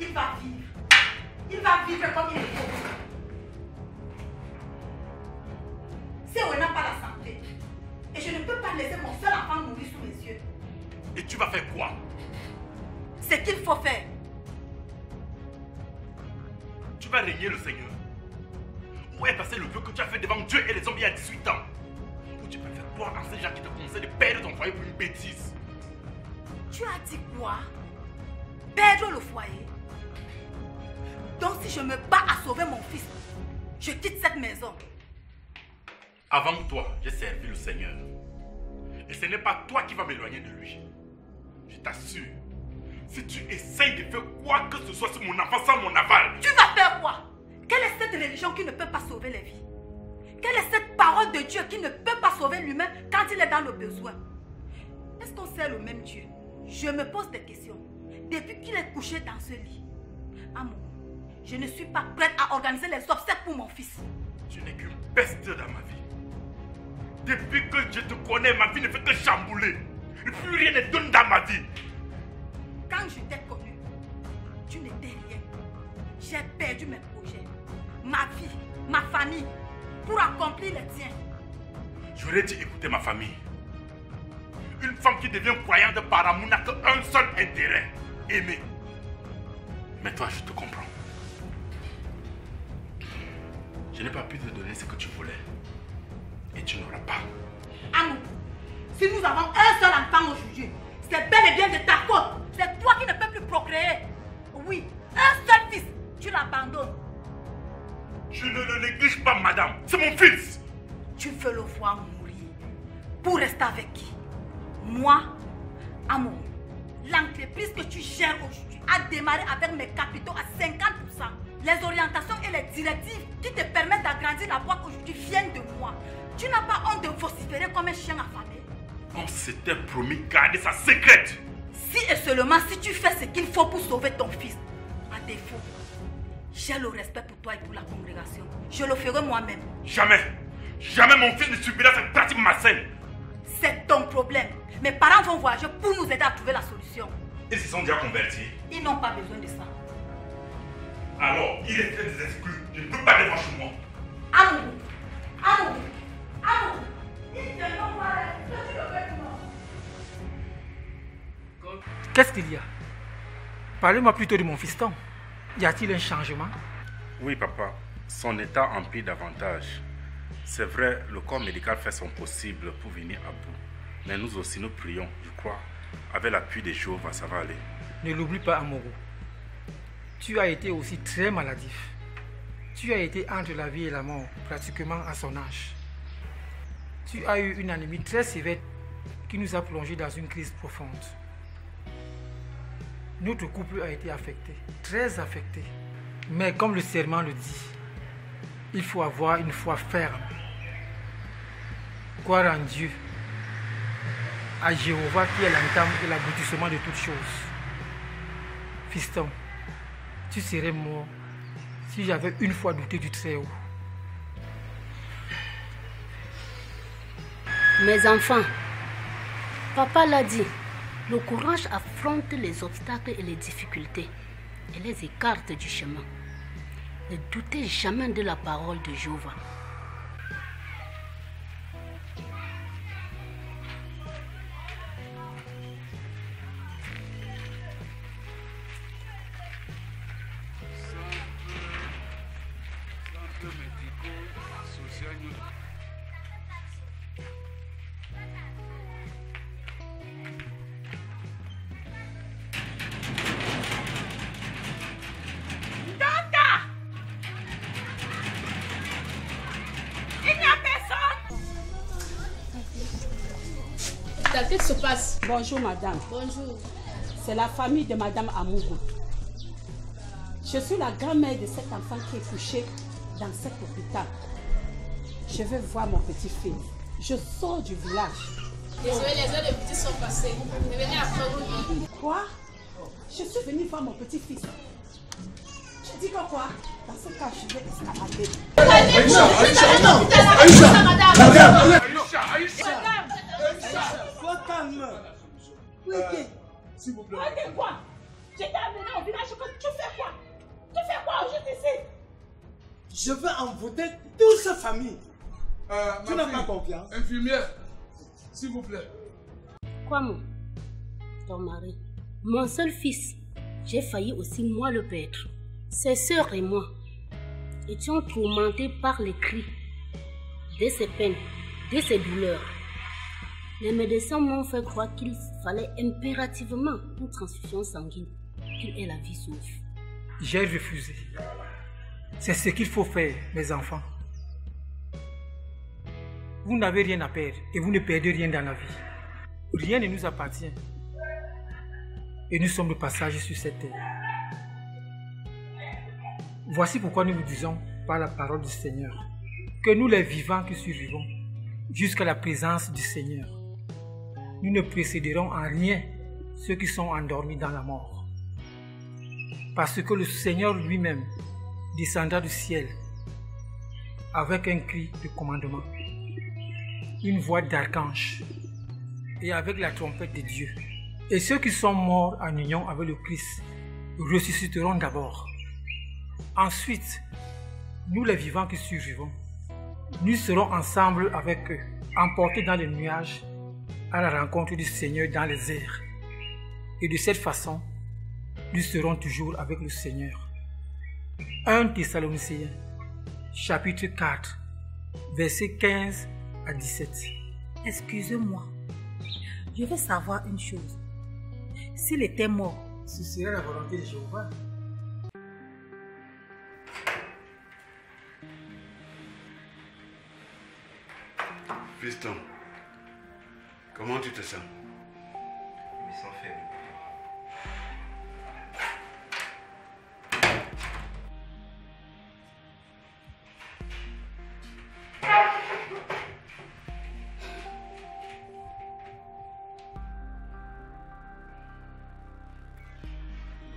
Il va vivre. Il va vivre comme il faut. Si on n'a pas la santé, et je ne peux pas laisser mon seul enfant mourir sous mes yeux. Et tu vas faire quoi? C'est qu'il faut faire. Tu vas régner le Seigneur. Où est passé le vœu que tu as fait devant Dieu et les hommes il y a 18 ans? Ou tu préfères croire en ces gens qui te conseillent de perdre ton foyer pour une bêtise? Tu as dit quoi? Perdre le foyer? Donc si je me bats à sauver mon fils, je quitte cette maison. Avant toi, j'ai servi le Seigneur. Et ce n'est pas toi qui vas m'éloigner de lui. Je t'assure. Si tu essayes de faire quoi que ce soit sur mon enfant sans mon aval. Tu vas faire quoi? Quelle est cette religion qui ne peut pas sauver les vies? Quelle est cette parole de Dieu qui ne peut pas sauver l'humain quand il est dans le besoin? Est-ce qu'on sert le même Dieu? Je me pose des questions. Depuis qu'il est couché dans ce lit, amour, je ne suis pas prête à organiser les obsèques pour mon fils. Tu n'es qu'une peste dans ma vie. Depuis que je te connais, ma vie ne fait que chambouler. Et plus rien ne donne dans ma vie. Quand je t'ai connu, tu n'étais rien. J'ai perdu mes projets, ma vie, ma famille, pour accomplir les tiens. J'aurais dû écouter ma famille. Une femme qui devient croyante par amour n'a qu'un seul intérêt, aimer. Mais toi, je te comprends. Je n'ai pas pu te donner ce que tu voulais. Et tu n'auras pas. Amour, si nous avons un seul enfant aujourd'hui, c'est bel et bien de ta faute. C'est toi qui ne peux plus procréer. Oui, un seul fils, tu l'abandonnes. Je ne le néglige pas, madame. C'est mon fils. Tu veux le voir mourir. Pour rester avec qui? Moi, amour, l'entreprise que tu gères aujourd'hui a démarré avec mes capitaux à 50%. Les orientations et les directives qui te permettent d'agrandir la boîte aujourd'hui viennent de moi. Tu n'as pas honte de vociférer comme un chien affamé? On s'était promis garder ça secrète. Si et seulement si tu fais ce qu'il faut pour sauver ton fils. À défaut, j'ai le respect pour toi et pour la congrégation. Je le ferai moi-même. Jamais. Jamais mon fils ne subira cette pratique malsaine. C'est ton problème. Mes parents vont voyager pour nous aider à trouver la solution. Ils se sont déjà convertis. Ils n'ont pas besoin de ça. Alors, il est des exclus. Je ne peux pas les voir chez moi. Amour, amour, amour. Ils ne vont pas les... Qu'est-ce qu'il y a? Parlez-moi plutôt de mon fiston. Y a-t-il un changement? Oui, papa. Son état empire davantage. C'est vrai, le corps médical fait son possible pour venir à bout. Mais nous aussi, nous prions, je crois. Avec l'appui des Jéhovah, ça va aller. Ne l'oublie pas, Amoro. Tu as été aussi très maladif. Tu as été entre la vie et la mort, pratiquement à son âge. Tu as eu une anémie très sévère qui nous a plongés dans une crise profonde. Notre couple a été affecté, très affecté. Mais comme le serment le dit, il faut avoir une foi ferme. Croire en Dieu, à Jéhovah qui est l'entame et l'aboutissement de toutes choses. Fiston, tu serais mort si j'avais une fois douté du Très-Haut. Mes enfants, papa l'a dit, le courage affronte les obstacles et les difficultés et les écarte du chemin. Ne doutez jamais de la parole de Jéhovah. Qu'est-ce qui se passe? Bonjour madame. Bonjour. C'est la famille de madame Amougou. Je suis la grand-mère de cet enfant qui est couché dans cet hôpital. Je veux voir mon petit-fils. Je sors du village. Désolé, les heures de petits sont passées. Revenez après vous. Quoi? Je suis venue voir mon petit-fils. Tu dis que quoi? Dans ce cas, je vais escalader. Sois calme. S'il vous plaît. Quoi? Je t'ai amené au village. Tu fais quoi? Tu fais quoi aujourd'hui ici? Je veux envoûter toute sa famille. Tu n'as pas confiance? Infirmière, s'il vous plaît. Quoi, mon? Ton mari. Mon seul fils. J'ai failli aussi moi le perdre. Ses sœurs et moi étions tourmentés par les cris de ses peines, de ses douleurs. Les médecins m'ont fait croire qu'il fallait impérativement une transfusion sanguine, qu'il ait la vie sauve. J'ai refusé. C'est ce qu'il faut faire, mes enfants. Vous n'avez rien à perdre et vous ne perdez rien dans la vie. Rien ne nous appartient. Et nous sommes de passage sur cette terre. Voici pourquoi nous vous disons par la parole du Seigneur que nous les vivants qui survivons jusqu'à la présence du Seigneur, nous ne précéderons en rien ceux qui sont endormis dans la mort. Parce que le Seigneur lui-même descendra du ciel avec un cri de commandement, une voix d'archange et avec la trompette de Dieu. Et ceux qui sont morts en union avec le Christ ressusciteront d'abord. Ensuite, nous les vivants qui survivons, nous serons ensemble avec eux, emportés dans les nuages à la rencontre du Seigneur dans les airs. Et de cette façon, nous serons toujours avec le Seigneur. 1 Thessaloniciens, chapitre 4, versets 15 à 17. Excusez-moi, je veux savoir une chose. S'il était mort, ce serait la volonté de Jéhovah. Fiston, comment tu te sens? Je me sens faible.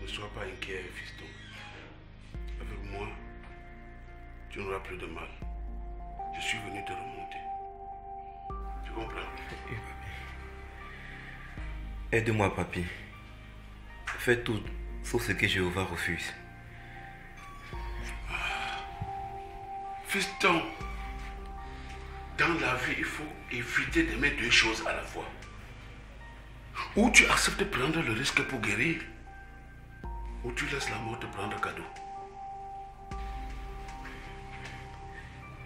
Ne sois pas inquiet, Fiston. Avec moi, tu n'auras plus de mal. Je suis venu te remonter. Tu comprends? Oui, papi. Aide-moi, papi. Fais tout sauf ce que Jéhovah refuse. Fiston, dans la vie, il faut éviter d'aimer deux choses à la fois. Ou tu acceptes de prendre le risque pour guérir, ou tu laisses la mort te prendre cadeau.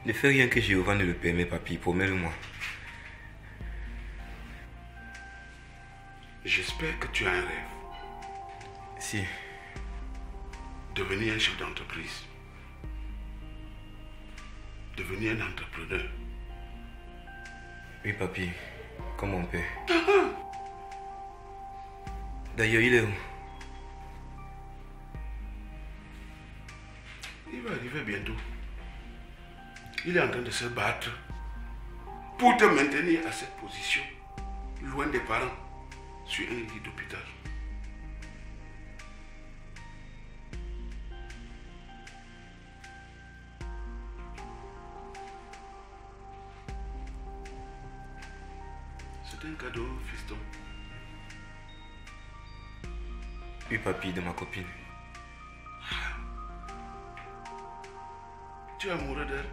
Ne fais rien que Jéhovah ne le permet, papi. Promets-le-moi. J'espère que tu as un rêve. Si. Devenir un chef d'entreprise. Devenir un entrepreneur. Oui, papi. Comme mon père. D'ailleurs, il est où? Il va arriver bientôt. Il est en train de se battre pour te maintenir à cette position, loin des parents, sur un lit d'hôpital. C'est un cadeau, fiston. Oui, papi, de ma copine. Tu es amoureux d'elle?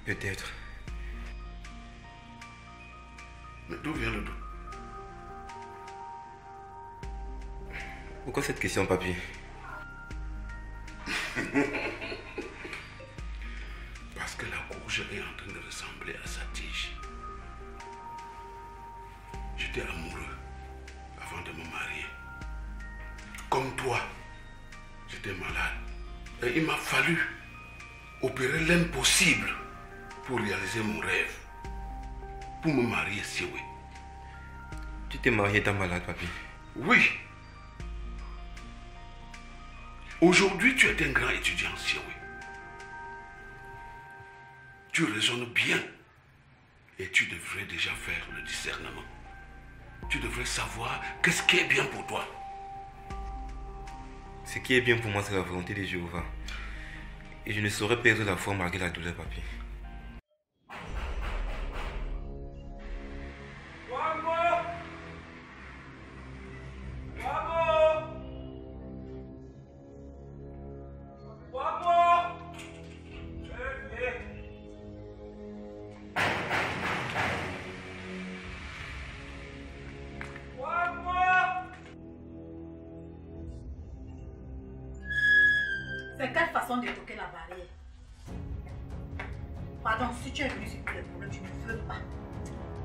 Peut-être. Mais d'où vient le doute? Pourquoi cette question, papi? Parce que la courge est en train de ressembler à sa tige. J'étais amoureux avant de me marier. Comme toi, j'étais malade. Et il m'a fallu opérer l'impossible pour réaliser mon rêve. Pour me marier, Siwe. Tu t'es marié étant malade, papi? Oui. Aujourd'hui, tu es un grand étudiant, Siwe. Tu raisonnes bien. Et tu devrais déjà faire le discernement. Tu devrais savoir qu'est-ce qui est bien pour toi. Ce qui est bien pour moi, c'est la volonté de Jéhovah. Et je ne saurais perdre la foi malgré la douleur, papi. C'est quelle façon de toquer la barrière? Pardon, si tu es venu sur le problème, tu ne veux pas.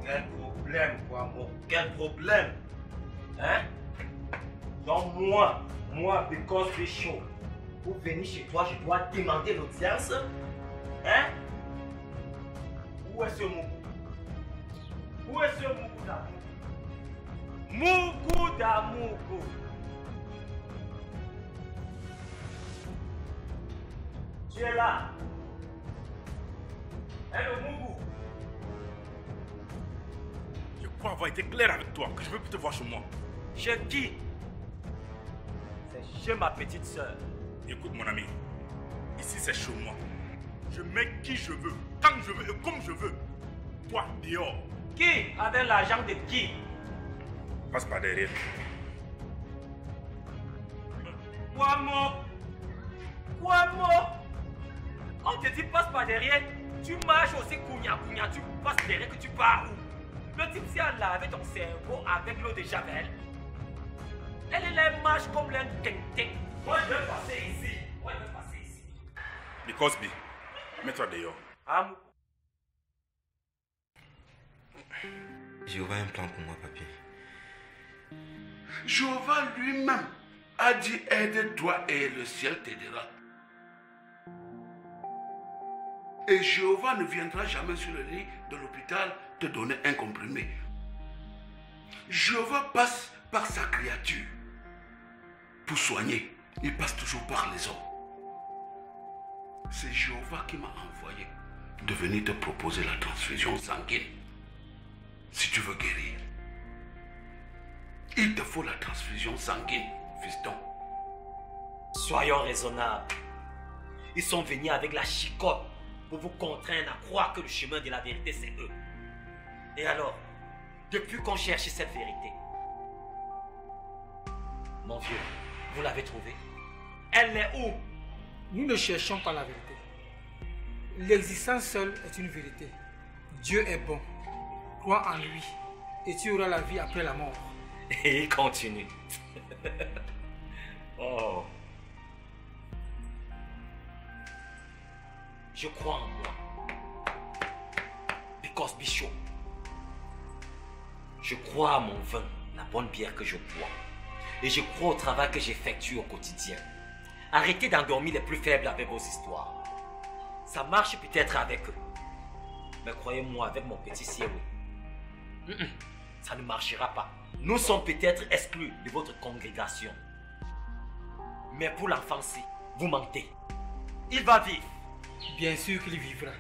Quel problème, Kwamo? Quel problème? Hein? Donc moi, because c'est chaud, pour venir chez toi, je dois demander l'audience. Hein? Où est ce Mougou? Où est ce Mougou d'Amougou? Mougou d'Amougou. Tu es là. Hein, le Mougou? Je crois avoir été clair avec toi, que je veux plus te voir chez moi. Chez qui? C'est chez ma petite soeur. Écoute mon ami, ici c'est chez moi. Je mets qui je veux, quand je veux et comme je veux. Toi, dehors. Qui? Avec l'argent de qui? Passe par derrière. Quoi, moi? Quoi, moi? On te dit passe par derrière, tu marches aussi cougna, tu passes derrière que tu pars où? Le type s'y a lavé ton cerveau avec l'eau de Javel. Elle marche comme l'un ting-ting. Moi je vais passer ici. Mais Cosby, mets-toi dehors. Am. Jéhovah a un plan pour moi, papi. Jéhovah lui-même a dit aide-toi et le ciel t'aidera. Et Jéhovah ne viendra jamais sur le lit de l'hôpital te donner un comprimé. Jéhovah passe par sa créature pour soigner. Il passe toujours par les hommes. C'est Jéhovah qui m'a envoyé de venir te proposer la transfusion sanguine. Si tu veux guérir, il te faut la transfusion sanguine, fiston. Soyons raisonnables. Ils sont venus avec la chicotte pour vous contraindre à croire que le chemin de la vérité, c'est eux. Et alors, depuis qu'on cherchait cette vérité, mon vieux, vous l'avez trouvée? Elle est où? Nous ne cherchons pas la vérité. L'existence seule est une vérité. Dieu est bon. Crois en lui et tu auras la vie après la mort. Et il continue. Oh. Je crois en moi. Because Bichot. Je crois à mon vin, la bonne bière que je bois. Et je crois au travail que j'effectue au quotidien. Arrêtez d'endormir les plus faibles avec vos histoires. Ça marche peut-être avec eux. Mais croyez-moi, avec mon petit Sierra, ça ne marchera pas. Nous sommes peut-être exclus de votre congrégation. Mais pour l'enfant-ci, vous mentez. Il va vivre. Bien sûr qu'il vivra.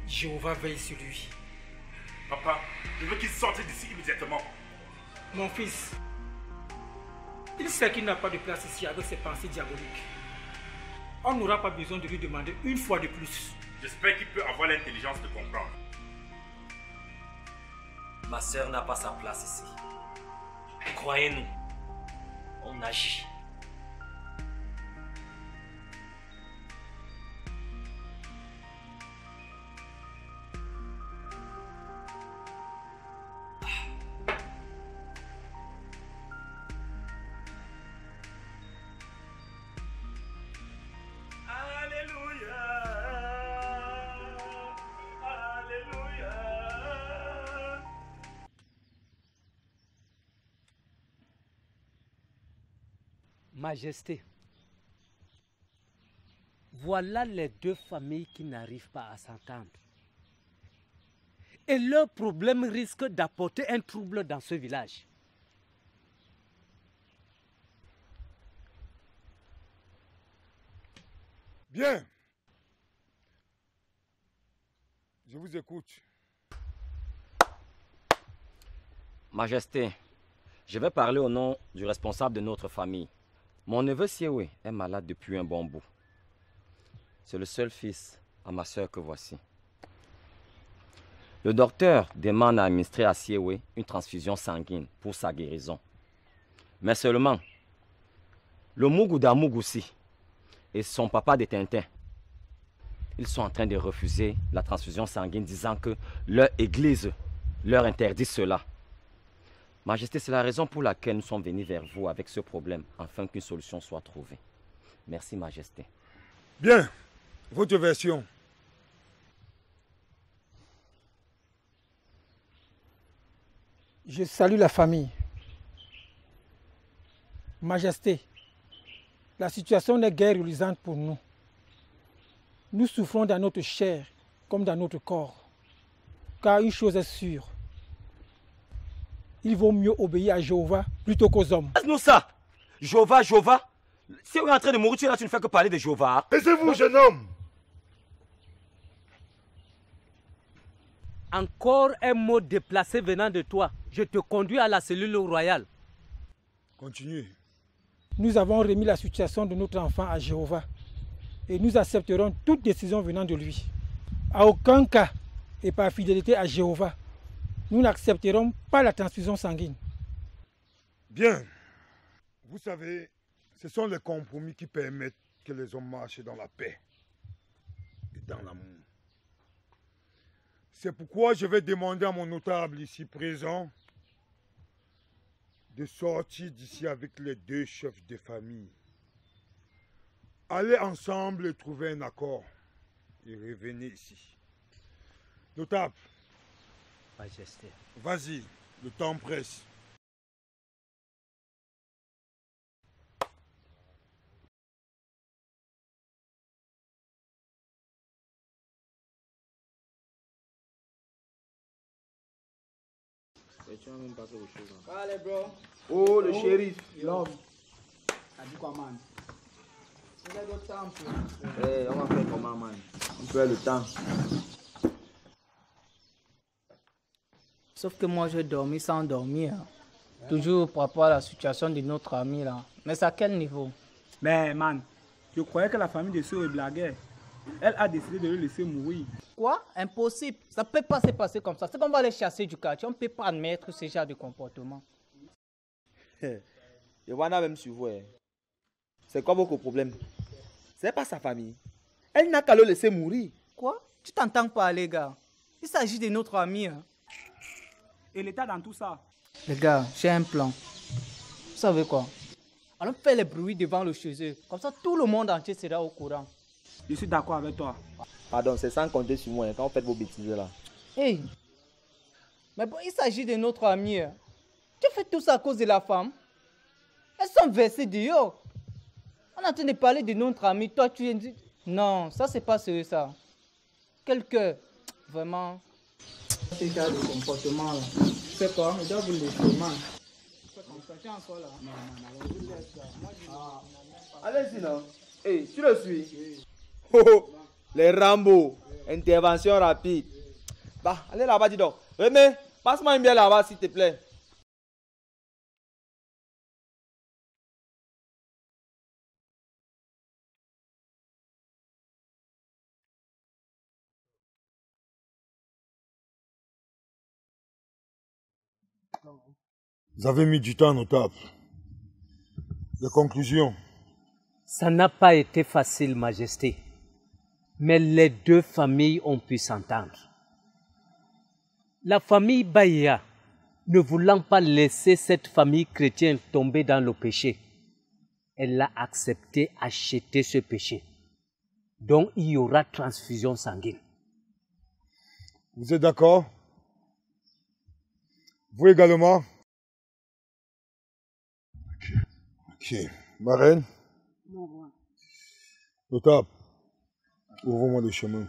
Jéhovah veille sur lui. Papa, je veux qu'il sorte d'ici immédiatement. Mon fils, il sait qu'il n'a pas de place ici avec ses pensées diaboliques. On n'aura pas besoin de lui demander une fois de plus. J'espère qu'il peut avoir l'intelligence de comprendre. Ma sœur n'a pas sa place ici. Croyez-nous, on agit. Majesté, voilà les deux familles qui n'arrivent pas à s'entendre. Et leur problème risque d'apporter un trouble dans ce village. Bien. Je vous écoute. Majesté, je vais parler au nom du responsable de notre famille. Mon neveu Siewe est malade depuis un bon bout. C'est le seul fils à ma soeur que voici. Le docteur demande à administrer à Siewe une transfusion sanguine pour sa guérison. Mais seulement, le Mougou d'Amougousi et son papa de Tintin, ils sont en train de refuser la transfusion sanguine, disant que leur église leur interdit cela. Majesté, c'est la raison pour laquelle nous sommes venus vers vous avec ce problème, afin qu'une solution soit trouvée. Merci, Majesté. Bien. Votre version. Je salue la famille. Majesté, la situation n'est guère reluisante pour nous. Nous souffrons dans notre chair comme dans notre corps. Car une chose est sûre, il vaut mieux obéir à Jéhovah plutôt qu'aux hommes. Laisse-nous ça. Jéhovah. Si on est en train de mourir, tu ne fais que parler de Jéhovah. Taisez-vous, jeune homme. Encore un mot déplacé venant de toi. Je te conduis à la cellule royale. Continuez. Nous avons remis la situation de notre enfant à Jéhovah et nous accepterons toute décision venant de lui. À aucun cas, et par fidélité à Jéhovah, nous n'accepterons pas la transfusion sanguine. Bien. Vous savez, ce sont les compromis qui permettent que les hommes marchent dans la paix et dans l'amour. C'est pourquoi je vais demander à mon notable ici présent de sortir d'ici avec les deux chefs de famille. Allez ensemble et trouver un accord et revenez ici. Notable. Majesté. Vas-y, le temps presse. Allez, bro. Oh, le shérif. L'homme. T'as dit quoi, man? Il y a d'autres temps. Eh, on va faire comment, man? On peut le temps. Sauf que moi, je dormis sans dormir. Toujours par rapport à la situation de notre ami, là. Mais c'est à quel niveau? Mais, man, je croyais que la famille de Sœur blaguait. Elle a décidé de le laisser mourir. Quoi? Impossible. Ça ne peut pas se passer comme ça. C'est qu'on va les chasser du quartier. On ne peut pas admettre ce genre de comportement. Yovana même sur vous. C'est quoi votre problème? C'est pas sa famille. Elle n'a qu'à le laisser mourir. Quoi? Tu t'entends pas, les gars? Il s'agit de notre ami. Hein. Et l'État dans tout ça? Les gars, j'ai un plan. Vous savez quoi? Allons faire les bruits devant le chez eux. Comme ça, tout le monde entier sera au courant. Je suis d'accord avec toi. Pardon, c'est sans compter sur moi quand vous faites vos bêtises là. Hey! Mais bon, il s'agit de notre ami. Tu fais tout ça à cause de la femme? Elles sont versées dehors. On est en train de parler de notre ami. Toi, tu es dit... Non, ça, c'est pas sérieux, ça. Quelqu'un, vraiment... Ce genre de comportement, là. C'est quoi? Je dois vous laisser, man. Tu es encore là? Non, alors je laisse ça. Allez-y, non? Hey, tu le suis? Oh, oh, les Rambo. Intervention rapide. Bah, allez là-bas, dis donc. Remets, passe-moi une bière là-bas, s'il te plaît. Vous avez mis du temps, notable. Les conclusions. Ça n'a pas été facile, Majesté. Mais les deux familles ont pu s'entendre. La famille Bahia, ne voulant pas laisser cette famille chrétienne tomber dans le péché, elle a accepté acheter ce péché. Donc il y aura transfusion sanguine. Vous êtes d'accord? Vous également? Ok. Marraine? Notable, ouvrez-moi le chemin.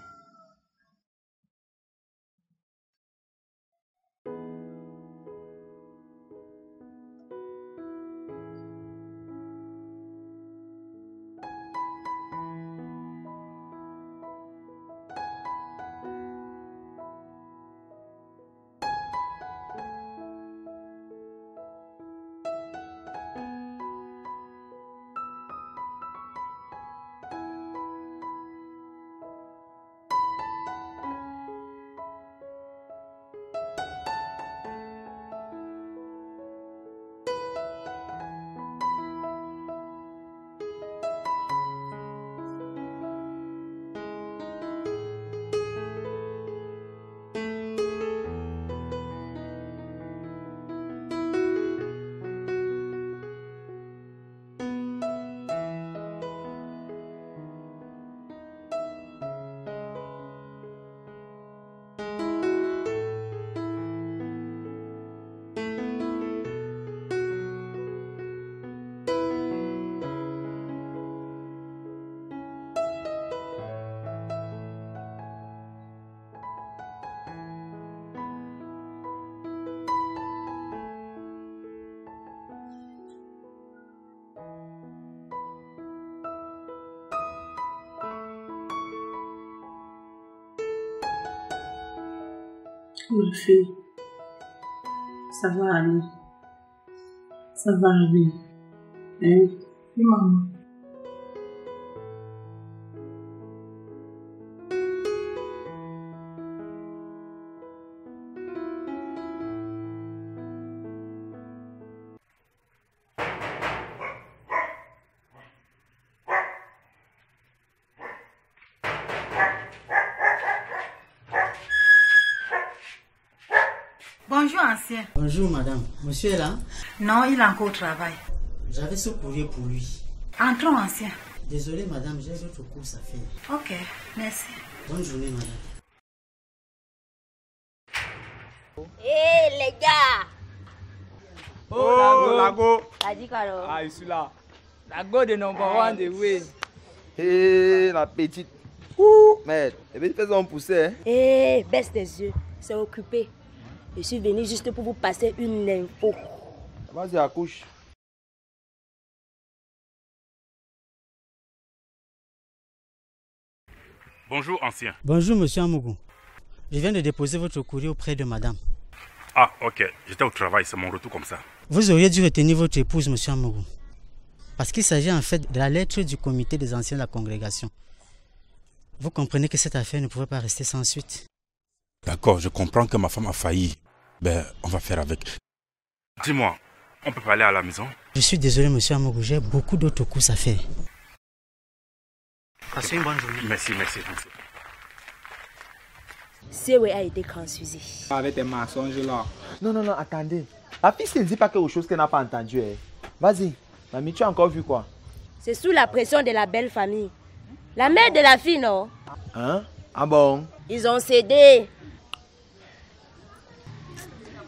Ma fille, ça va aller. Ça va aller. Hein? Oui, maman. Bonjour, ancien. Bonjour, madame. Monsieur est là? Non, il est encore au travail. J'avais ce courrier pour lui. Entrons, ancien. Désolé, madame, j'ai d'autres courses à faire. Ok, merci. Bonne journée, madame. Hé, les gars! Oh, Lago! T'as dit quoi, là? Ah, je suis là. Lago de number one de way. Hé, la petite. Ouh, merde. Eh bien, fais en pousser, hein. Hé, baisse tes yeux. C'est occupé. Je suis venu juste pour vous passer une info. Vas-y, accouche. Bonjour, ancien. Bonjour, monsieur Amougou. Je viens de déposer votre courrier auprès de madame. Ah, ok. J'étais au travail, c'est mon retour comme ça. Vous auriez dû retenir votre épouse, monsieur Amougou. Parce qu'il s'agit en fait de la lettre du comité des anciens de la congrégation. Vous comprenez que cette affaire ne pouvait pas rester sans suite. D'accord, je comprends que ma femme a failli. Ben, on va faire avec. Dis-moi, on peut pas aller à la maison? Je suis désolé, monsieur Amougou, j'ai beaucoup d'autres courses à faire. Passez une bonne journée. Merci. Sewe a été transfusé. Avec tes mensonges là. Non, attendez. La fille ne dit pas quelque chose qu'elle n'a pas entendu. Hein. Vas-y, mamie, tu as encore vu quoi? C'est sous la pression de la belle famille. La mère de la fille, non? Hein? Ah bon? Ils ont cédé.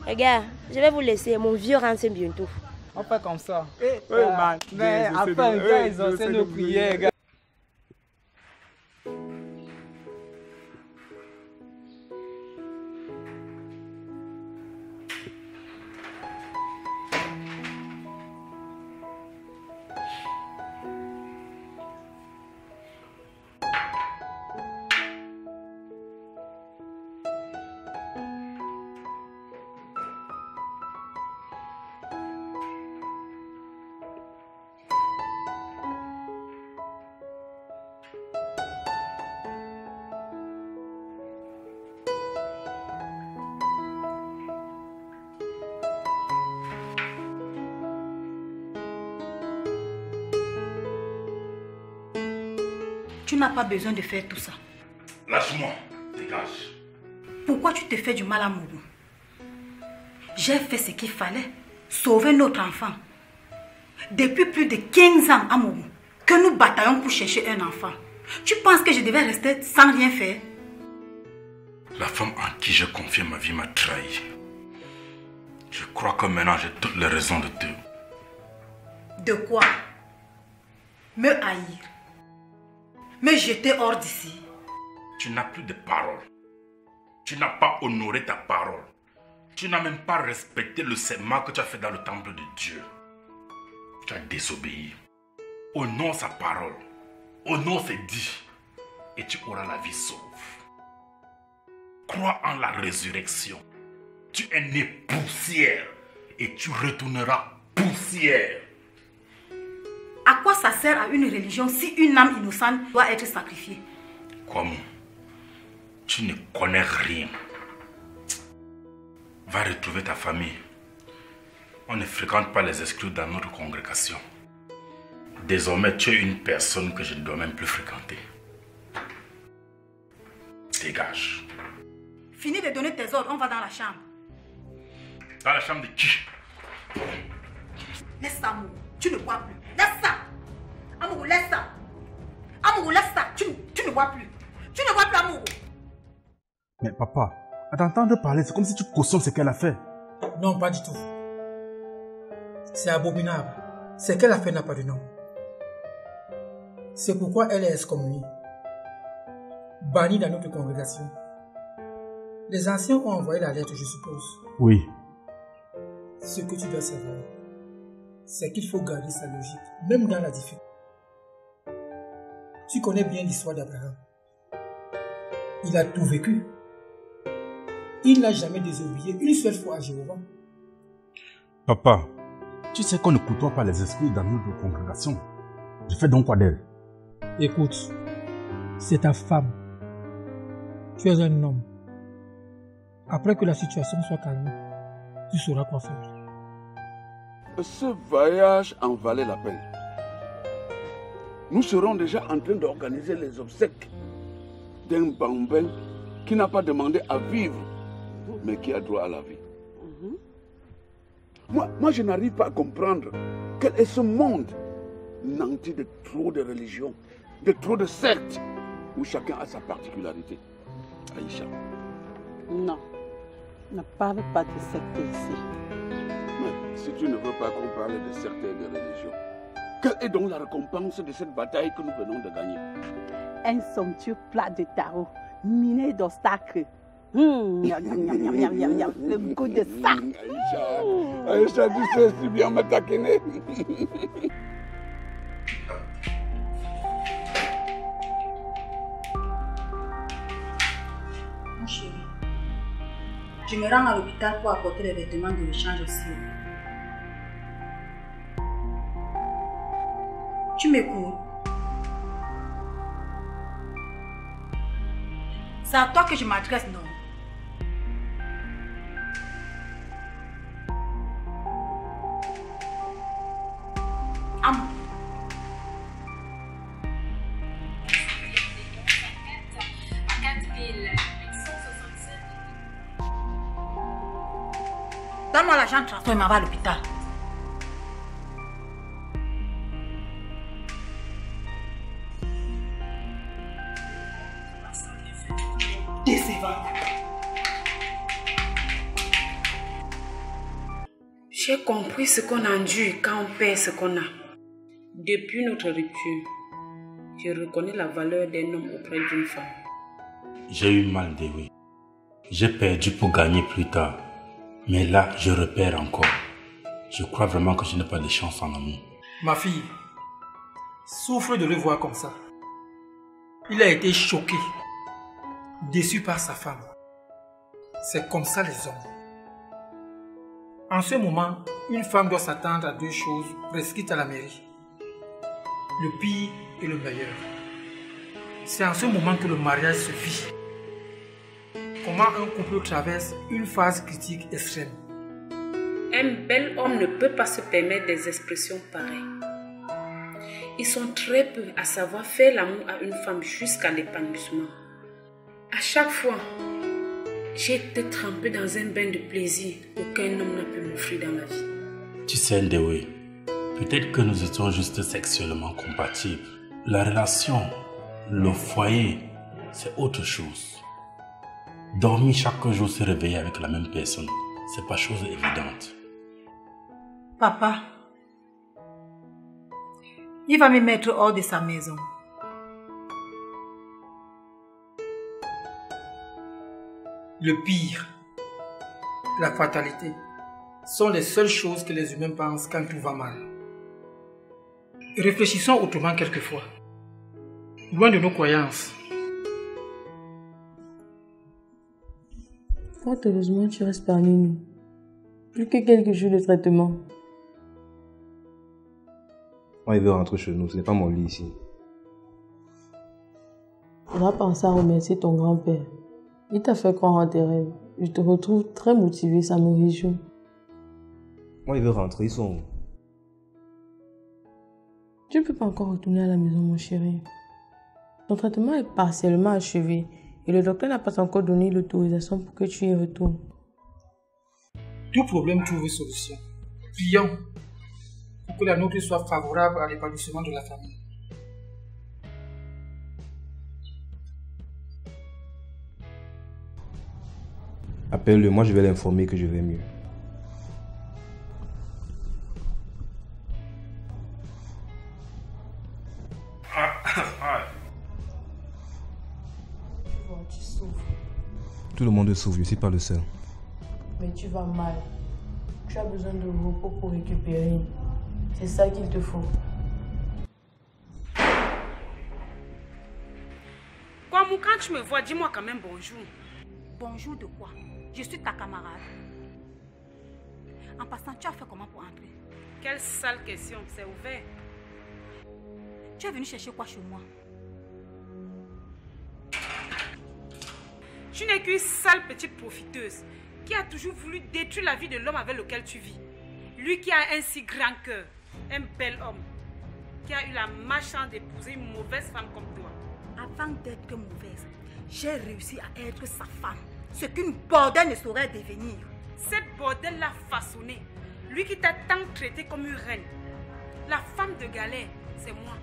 Regarde, je vais vous laisser. Mon vieux rentre bientôt. On fait comme ça. Man. Mais après, ils ont fait nos prières, gars. Tu n'as pas besoin de faire tout ça. Lâche-moi, dégage. Pourquoi tu te fais du mal à Mougou? J'ai fait ce qu'il fallait. Sauver notre enfant. Depuis plus de 15 ans à Mougou, que nous bataillons pour chercher un enfant. Tu penses que je devais rester sans rien faire? La femme en qui j'ai confié ma vie m'a trahi. Je crois que maintenant j'ai toutes les raisons de te... De quoi? Me haïr? Me jeter hors d'ici? Tu n'as plus de parole. Tu n'as pas honoré ta parole. Tu n'as même pas respecté le serment que tu as fait dans le temple de Dieu. Tu as désobéi. Honore sa parole. Honore ses dits. Et tu auras la vie sauve. Crois en la résurrection. Tu es né poussière. Et tu retourneras poussière. À quoi ça sert à une religion si une âme innocente doit être sacrifiée? Kwamou, tu ne connais rien. Va retrouver ta famille. On ne fréquente pas les exclus dans notre congrégation. Désormais, tu es une personne que je ne dois même plus fréquenter. Dégage. Fini de donner tes ordres, on va dans la chambre. Dans la chambre de qui? Laisse ça, Amougou. Tu ne bois plus. Laisse ça. Amougou, laisse ça. Amougou, laisse ça. Tu ne bois plus. Tu ne bois plus, Amougou. Mais papa, à t'entendre parler, c'est comme si tu cautionnes ce qu'elle a fait. Non, pas du tout. C'est abominable. Ce qu'elle a fait n'a pas de nom. C'est pourquoi elle est excommuniée. Bannie dans notre congrégation. Les anciens ont envoyé la lettre, je suppose. Oui. Ce que tu dois savoir, c'est qu'il faut garder sa logique, même dans la difficulté. Tu connais bien l'histoire d'Abraham. Il a tout vécu. Il n'a jamais désobéi une seule fois à Jéhovah. Papa, tu sais qu'on ne côtoie pas les esprits dans notre congrégation. Je fais donc quoi d'elle? Écoute, c'est ta femme. Tu es un homme. Après que la situation soit calmée, tu sauras quoi faire. Ce voyage en valait la peine. Nous serons déjà en train d'organiser les obsèques d'un bambin qui n'a pas demandé à vivre, mais qui a droit à la vie. Moi, je n'arrive pas à comprendre quel est ce monde nanti de trop de religions, de trop de sectes, où chacun a sa particularité. Aïcha. Non, ne parle pas de sectes ici. Mais si tu ne veux pas qu'on parle de sectes et de religions, quelle est donc la récompense de cette bataille que nous venons de gagner? Un somptueux plat de tarot, miné d'obstacles. Le goût de ça. Aïcha, tu sais si bien me taquiner. Mon chéri, je me rends à l'hôpital pour apporter les vêtements de l'échange aussi. Tu m'écoutes? C'est à toi que je m'adresse, non? Amour. Donne-moi l'argent de transport et m'en va à l'hôpital. Décevant. J'ai compris ce qu'on endure quand on perd ce qu'on a. Depuis notre rupture, je reconnais la valeur d'un homme auprès d'une femme. J'ai eu mal, Dewi. J'ai perdu pour gagner plus tard. Mais là, je repère encore. Je crois vraiment que je n'ai pas de chance en amour. Ma fille, souffre de le voir comme ça. Il a été choqué, déçu par sa femme. C'est comme ça les hommes. En ce moment, une femme doit s'attendre à deux choses prescrites à la mairie. Le pire et le meilleur. C'est en ce moment que le mariage se vit. Comment un couple traverse une phase critique extrême. Un bel homme ne peut pas se permettre des expressions pareilles. Ils sont très peu à savoir faire l'amour à une femme jusqu'à l'épanouissement. À chaque fois, j'ai été trempée dans un bain de plaisir qu'aucun homme n'a pu m'offrir dans la vie. Tu sais, Ndewe, peut-être que nous étions juste sexuellement compatibles. La relation, le foyer, c'est autre chose. Dormir chaque jour, se réveiller avec la même personne, c'est pas chose évidente. Papa, il va me mettre hors de sa maison. Le pire, la fatalité, sont les seules choses que les humains pensent quand tout va mal. Réfléchissons autrement quelquefois. Loin de nos croyances. Fort heureusement, tu restes parmi nous. Plus que quelques jours de traitement. Moi, il veut rentrer chez nous. Ce n'est pas mon lit ici. On va penser à remercier ton grand-père. Il t'a fait croire en tes rêves. Je te retrouve très motivé, ça me réjouit. Moi, il veut rentrer. Ils sont où? Tu ne peux pas encore retourner à la maison, mon chéri. Ton traitement est partiellement achevé et le docteur n'a pas encore donné l'autorisation pour que tu y retournes. Tout problème trouve une solution. Prions pour que la nôtre soit favorable à l'épanouissement de la famille. Appelle-le, moi je vais l'informer que je vais mieux. Tu souffres. Tout le monde souffre, je ne suis pas le seul. Mais tu vas mal. Tu as besoin de repos pour récupérer. C'est ça qu'il te faut. Kwamou, quand tu me vois, dis-moi quand même bonjour. Bonjour de quoi? Je suis ta camarade. En passant, tu as fait comment pour entrer? Quelle sale question, c'est ouvert. Tu es venu chercher quoi chez moi? Tu n'es qu'une sale petite profiteuse qui a toujours voulu détruire la vie de l'homme avec lequel tu vis. Lui qui a un si grand cœur, un bel homme, qui a eu la malchance d'épouser une mauvaise femme comme toi. Avant d'être mauvaise, j'ai réussi à être sa femme. Ce qu'une bordelle ne saurait devenir. Cette bordelle l'a façonnée. Lui qui t'a tant traité comme une reine. La femme de galère, c'est moi.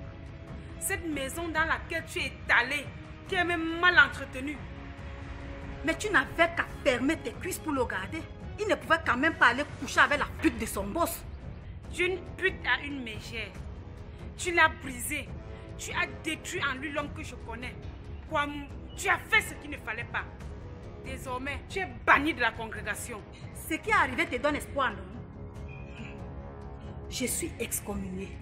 Cette maison dans laquelle tu es étalée, qui est même mal entretenue. Mais tu n'avais qu'à fermer tes cuisses pour le garder. Il ne pouvait quand même pas aller coucher avec la pute de son boss. D'une pute à une mégère. Tu l'as brisé. Tu as détruit en lui l'homme que je connais. Kwamou, tu as fait ce qu'il ne fallait pas. Désormais, tu es banni de la congrégation. Ce qui est arrivé te donne espoir, non? Je suis excommuniée.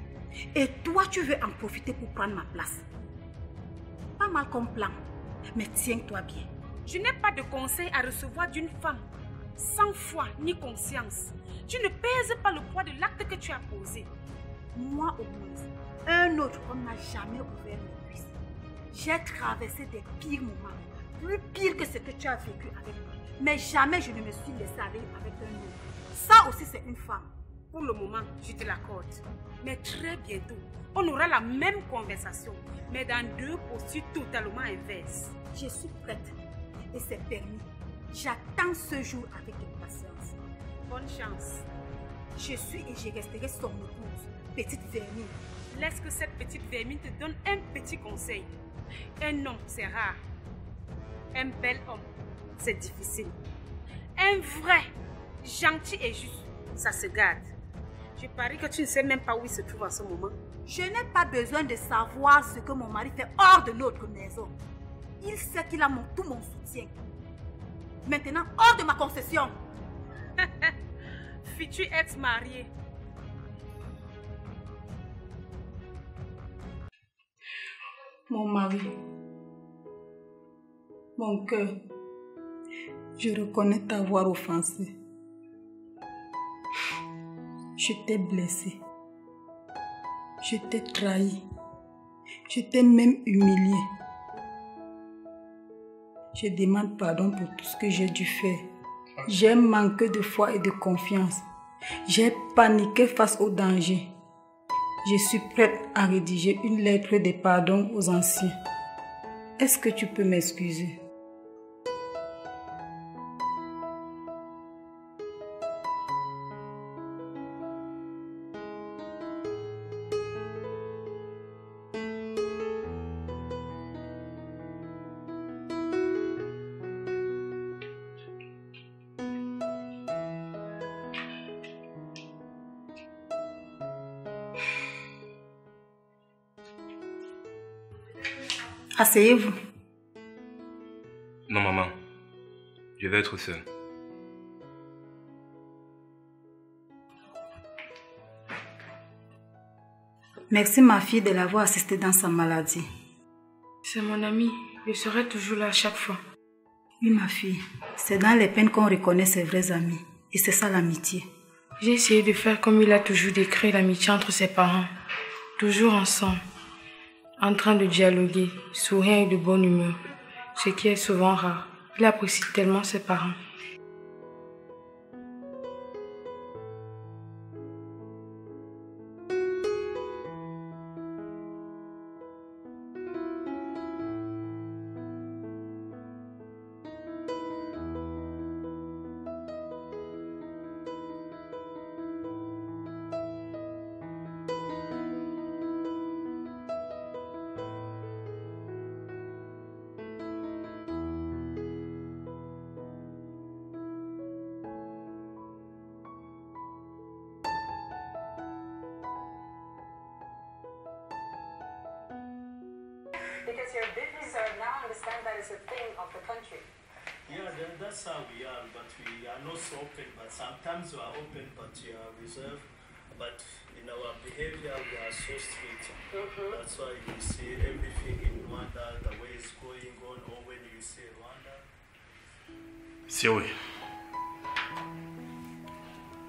Et toi, tu veux en profiter pour prendre ma place. Pas mal comme plan, mais tiens-toi bien. Je n'ai pas de conseil à recevoir d'une femme, sans foi ni conscience. Tu ne pèses pas le poids de l'acte que tu as posé. Moi, au moins, un autre homme n'a jamais ouvert mes cuisses. J'ai traversé des pires moments, plus pires que ce que tu as vécu avec moi. Mais jamais je ne me suis laissé aller avec un autre. Ça aussi, c'est une femme. Pour le moment, je te l'accorde. Mais très bientôt, on aura la même conversation, mais dans deux postures totalement inverses. Je suis prête et c'est permis. J'attends ce jour avec impatience. Bonne chance. Je suis et je resterai son épouse, petite vermine. Laisse que cette petite vermine te donne un petit conseil. Un homme, c'est rare. Un bel homme, c'est difficile. Un vrai, gentil et juste, ça se garde. Je parie que tu ne sais même pas où il se trouve en ce moment. Je n'ai pas besoin de savoir ce que mon mari fait hors de notre maison. Il sait qu'il a tout mon soutien. Maintenant, hors de ma concession. Futur ex-marié. Mon mari, mon cœur, je reconnais t'avoir offensé. Je t'ai blessé. Je t'ai trahi. Je t'ai même humilié. Je demande pardon pour tout ce que j'ai dû faire. J'ai manqué de foi et de confiance. J'ai paniqué face au danger. Je suis prête à rédiger une lettre de pardon aux anciens. Est-ce que tu peux m'excuser? Asseyez-vous. Non, maman. Je vais être seul. Merci ma fille de l'avoir assisté dans sa maladie. C'est mon ami. Je serai toujours là à chaque fois. Oui ma fille. C'est dans les peines qu'on reconnaît ses vrais amis. Et c'est ça l'amitié. J'ai essayé de faire comme il a toujours décrit l'amitié entre ses parents. Toujours ensemble. En train de dialoguer, souriant et de bonne humeur, ce qui est souvent rare. Il apprécie tellement ses parents. Because your business are now understand that is a thing of the country. Yeah, that's how we are, but we are not so open, but sometimes we are open, but we are reserved. But in our behavior, we are so strict. That's why you see everything in Rwanda, the way it's going on, or when you see Rwanda. C'est oui.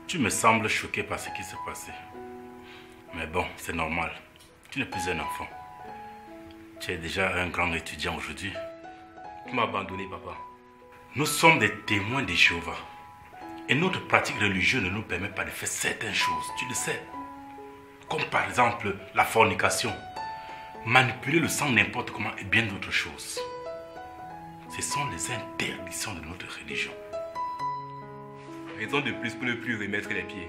Tu me sembles choqué par ce qui s'est passé. Mais bon, c'est normal. Tu n'es plus un enfant. Tu es déjà un grand étudiant aujourd'hui. Tu m'as abandonné, papa. Nous sommes des témoins de Jéhovah. Et notre pratique religieuse ne nous permet pas de faire certaines choses. Tu le sais. Comme par exemple la fornication. Manipuler le sang n'importe comment et bien d'autres choses. Ce sont les interdictions de notre religion. Raison de plus pour ne plus remettre les pieds.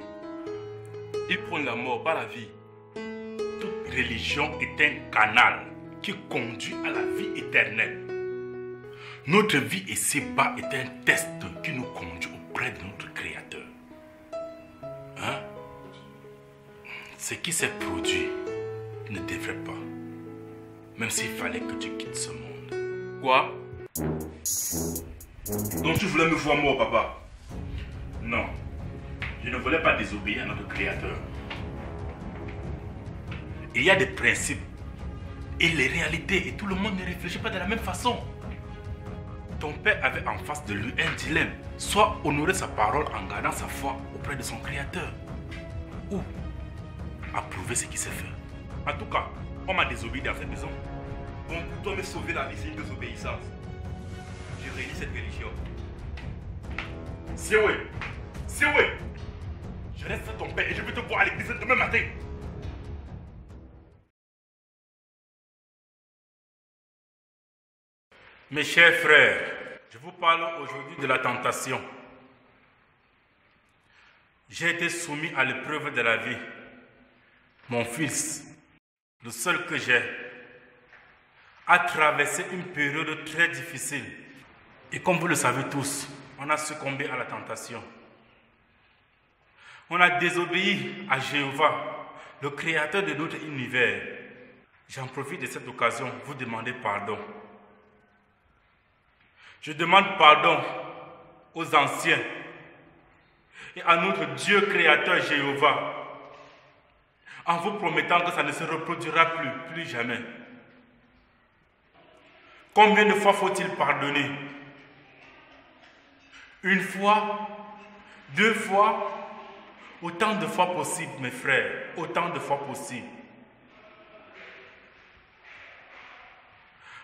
Ils prônent la mort, pas la vie. Toute religion est un canal qui conduit à la vie éternelle. Notre vie ici-bas est un test qui nous conduit auprès de notre Créateur. Hein? Ce qui s'est produit ne devrait pas. Même s'il fallait que tu quittes ce monde. Quoi? Donc tu voulais me voir mort, papa? Non. Je ne voulais pas désobéir à notre Créateur. Il y a des principes et les réalités et tout le monde ne réfléchit pas de la même façon. Ton père avait en face de lui un dilemme. Soit honorer sa parole en gardant sa foi auprès de son Créateur, ou approuver ce qui s'est fait. En tout cas, on m'a désobéi dans cette maison. Donc pour toi me sauver la vie, c'est une désobéissance. Je réalise cette religion. C'est oui. C'est oui. Je reste ton père et je vais te voir à l'église demain matin. Mes chers frères, je vous parle aujourd'hui de la tentation. J'ai été soumis à l'épreuve de la vie. Mon fils, le seul que j'ai, a traversé une période très difficile. Et comme vous le savez tous, on a succombé à la tentation. On a désobéi à Jéhovah, le créateur de notre univers. J'en profite de cette occasion pour vous demander pardon. Je demande pardon aux anciens et à notre Dieu créateur Jéhovah, en vous promettant que ça ne se reproduira plus jamais. Combien de fois faut-il pardonner? Une fois, 2 fois, autant de fois possible, mes frères, autant de fois possible.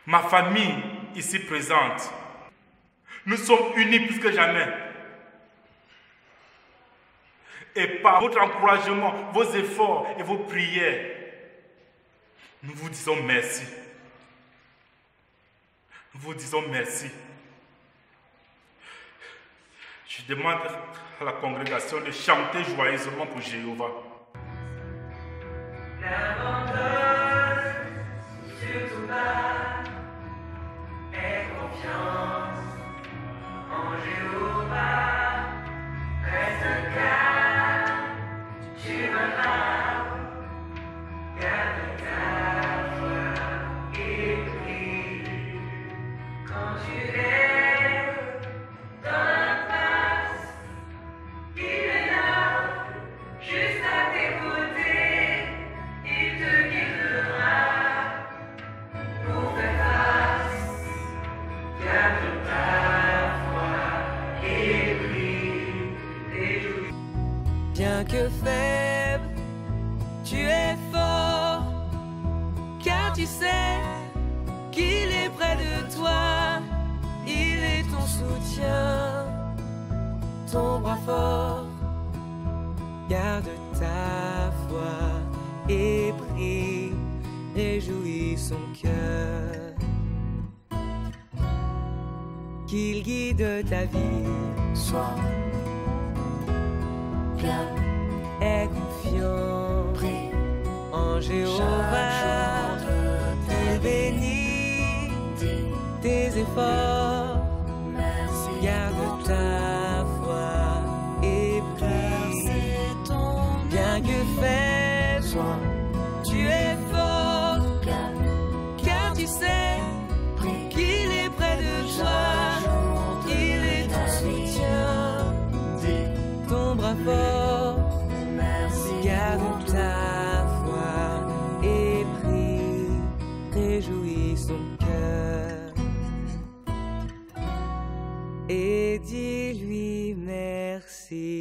Ma famille ici présente, nous sommes unis plus que jamais. Et par votre encouragement, vos efforts et vos prières, nous vous disons merci. Nous vous disons merci. Je demande à la congrégation de chanter joyeusement pour Jéhovah. N'abandonne surtout pas, aie confiance en Jéhovah, reste calme, tu verras, garde ta foi et prie. Quand tu es dans l'impasse, il est là, juste à tes côtés, il te guidera pour faire face. Garde ta foi et prie, réjouis. Bien que faible, tu es fort, car tu sais qu'il est près de toi, il est ton soutien, ton bras fort. Garde ta foi et prie, réjouis son cœur. Qu'il guide ta vie, sois bien, aie confiance, prie en Jéhovah, il bénit tes efforts, garde ta foi et prie, bien que faible, tu es fort, car tu sais qu'il est près de toi, il est ton soutien, ton bras fort, garde ta foi et prie, réjouis son cœur. Et dis merci.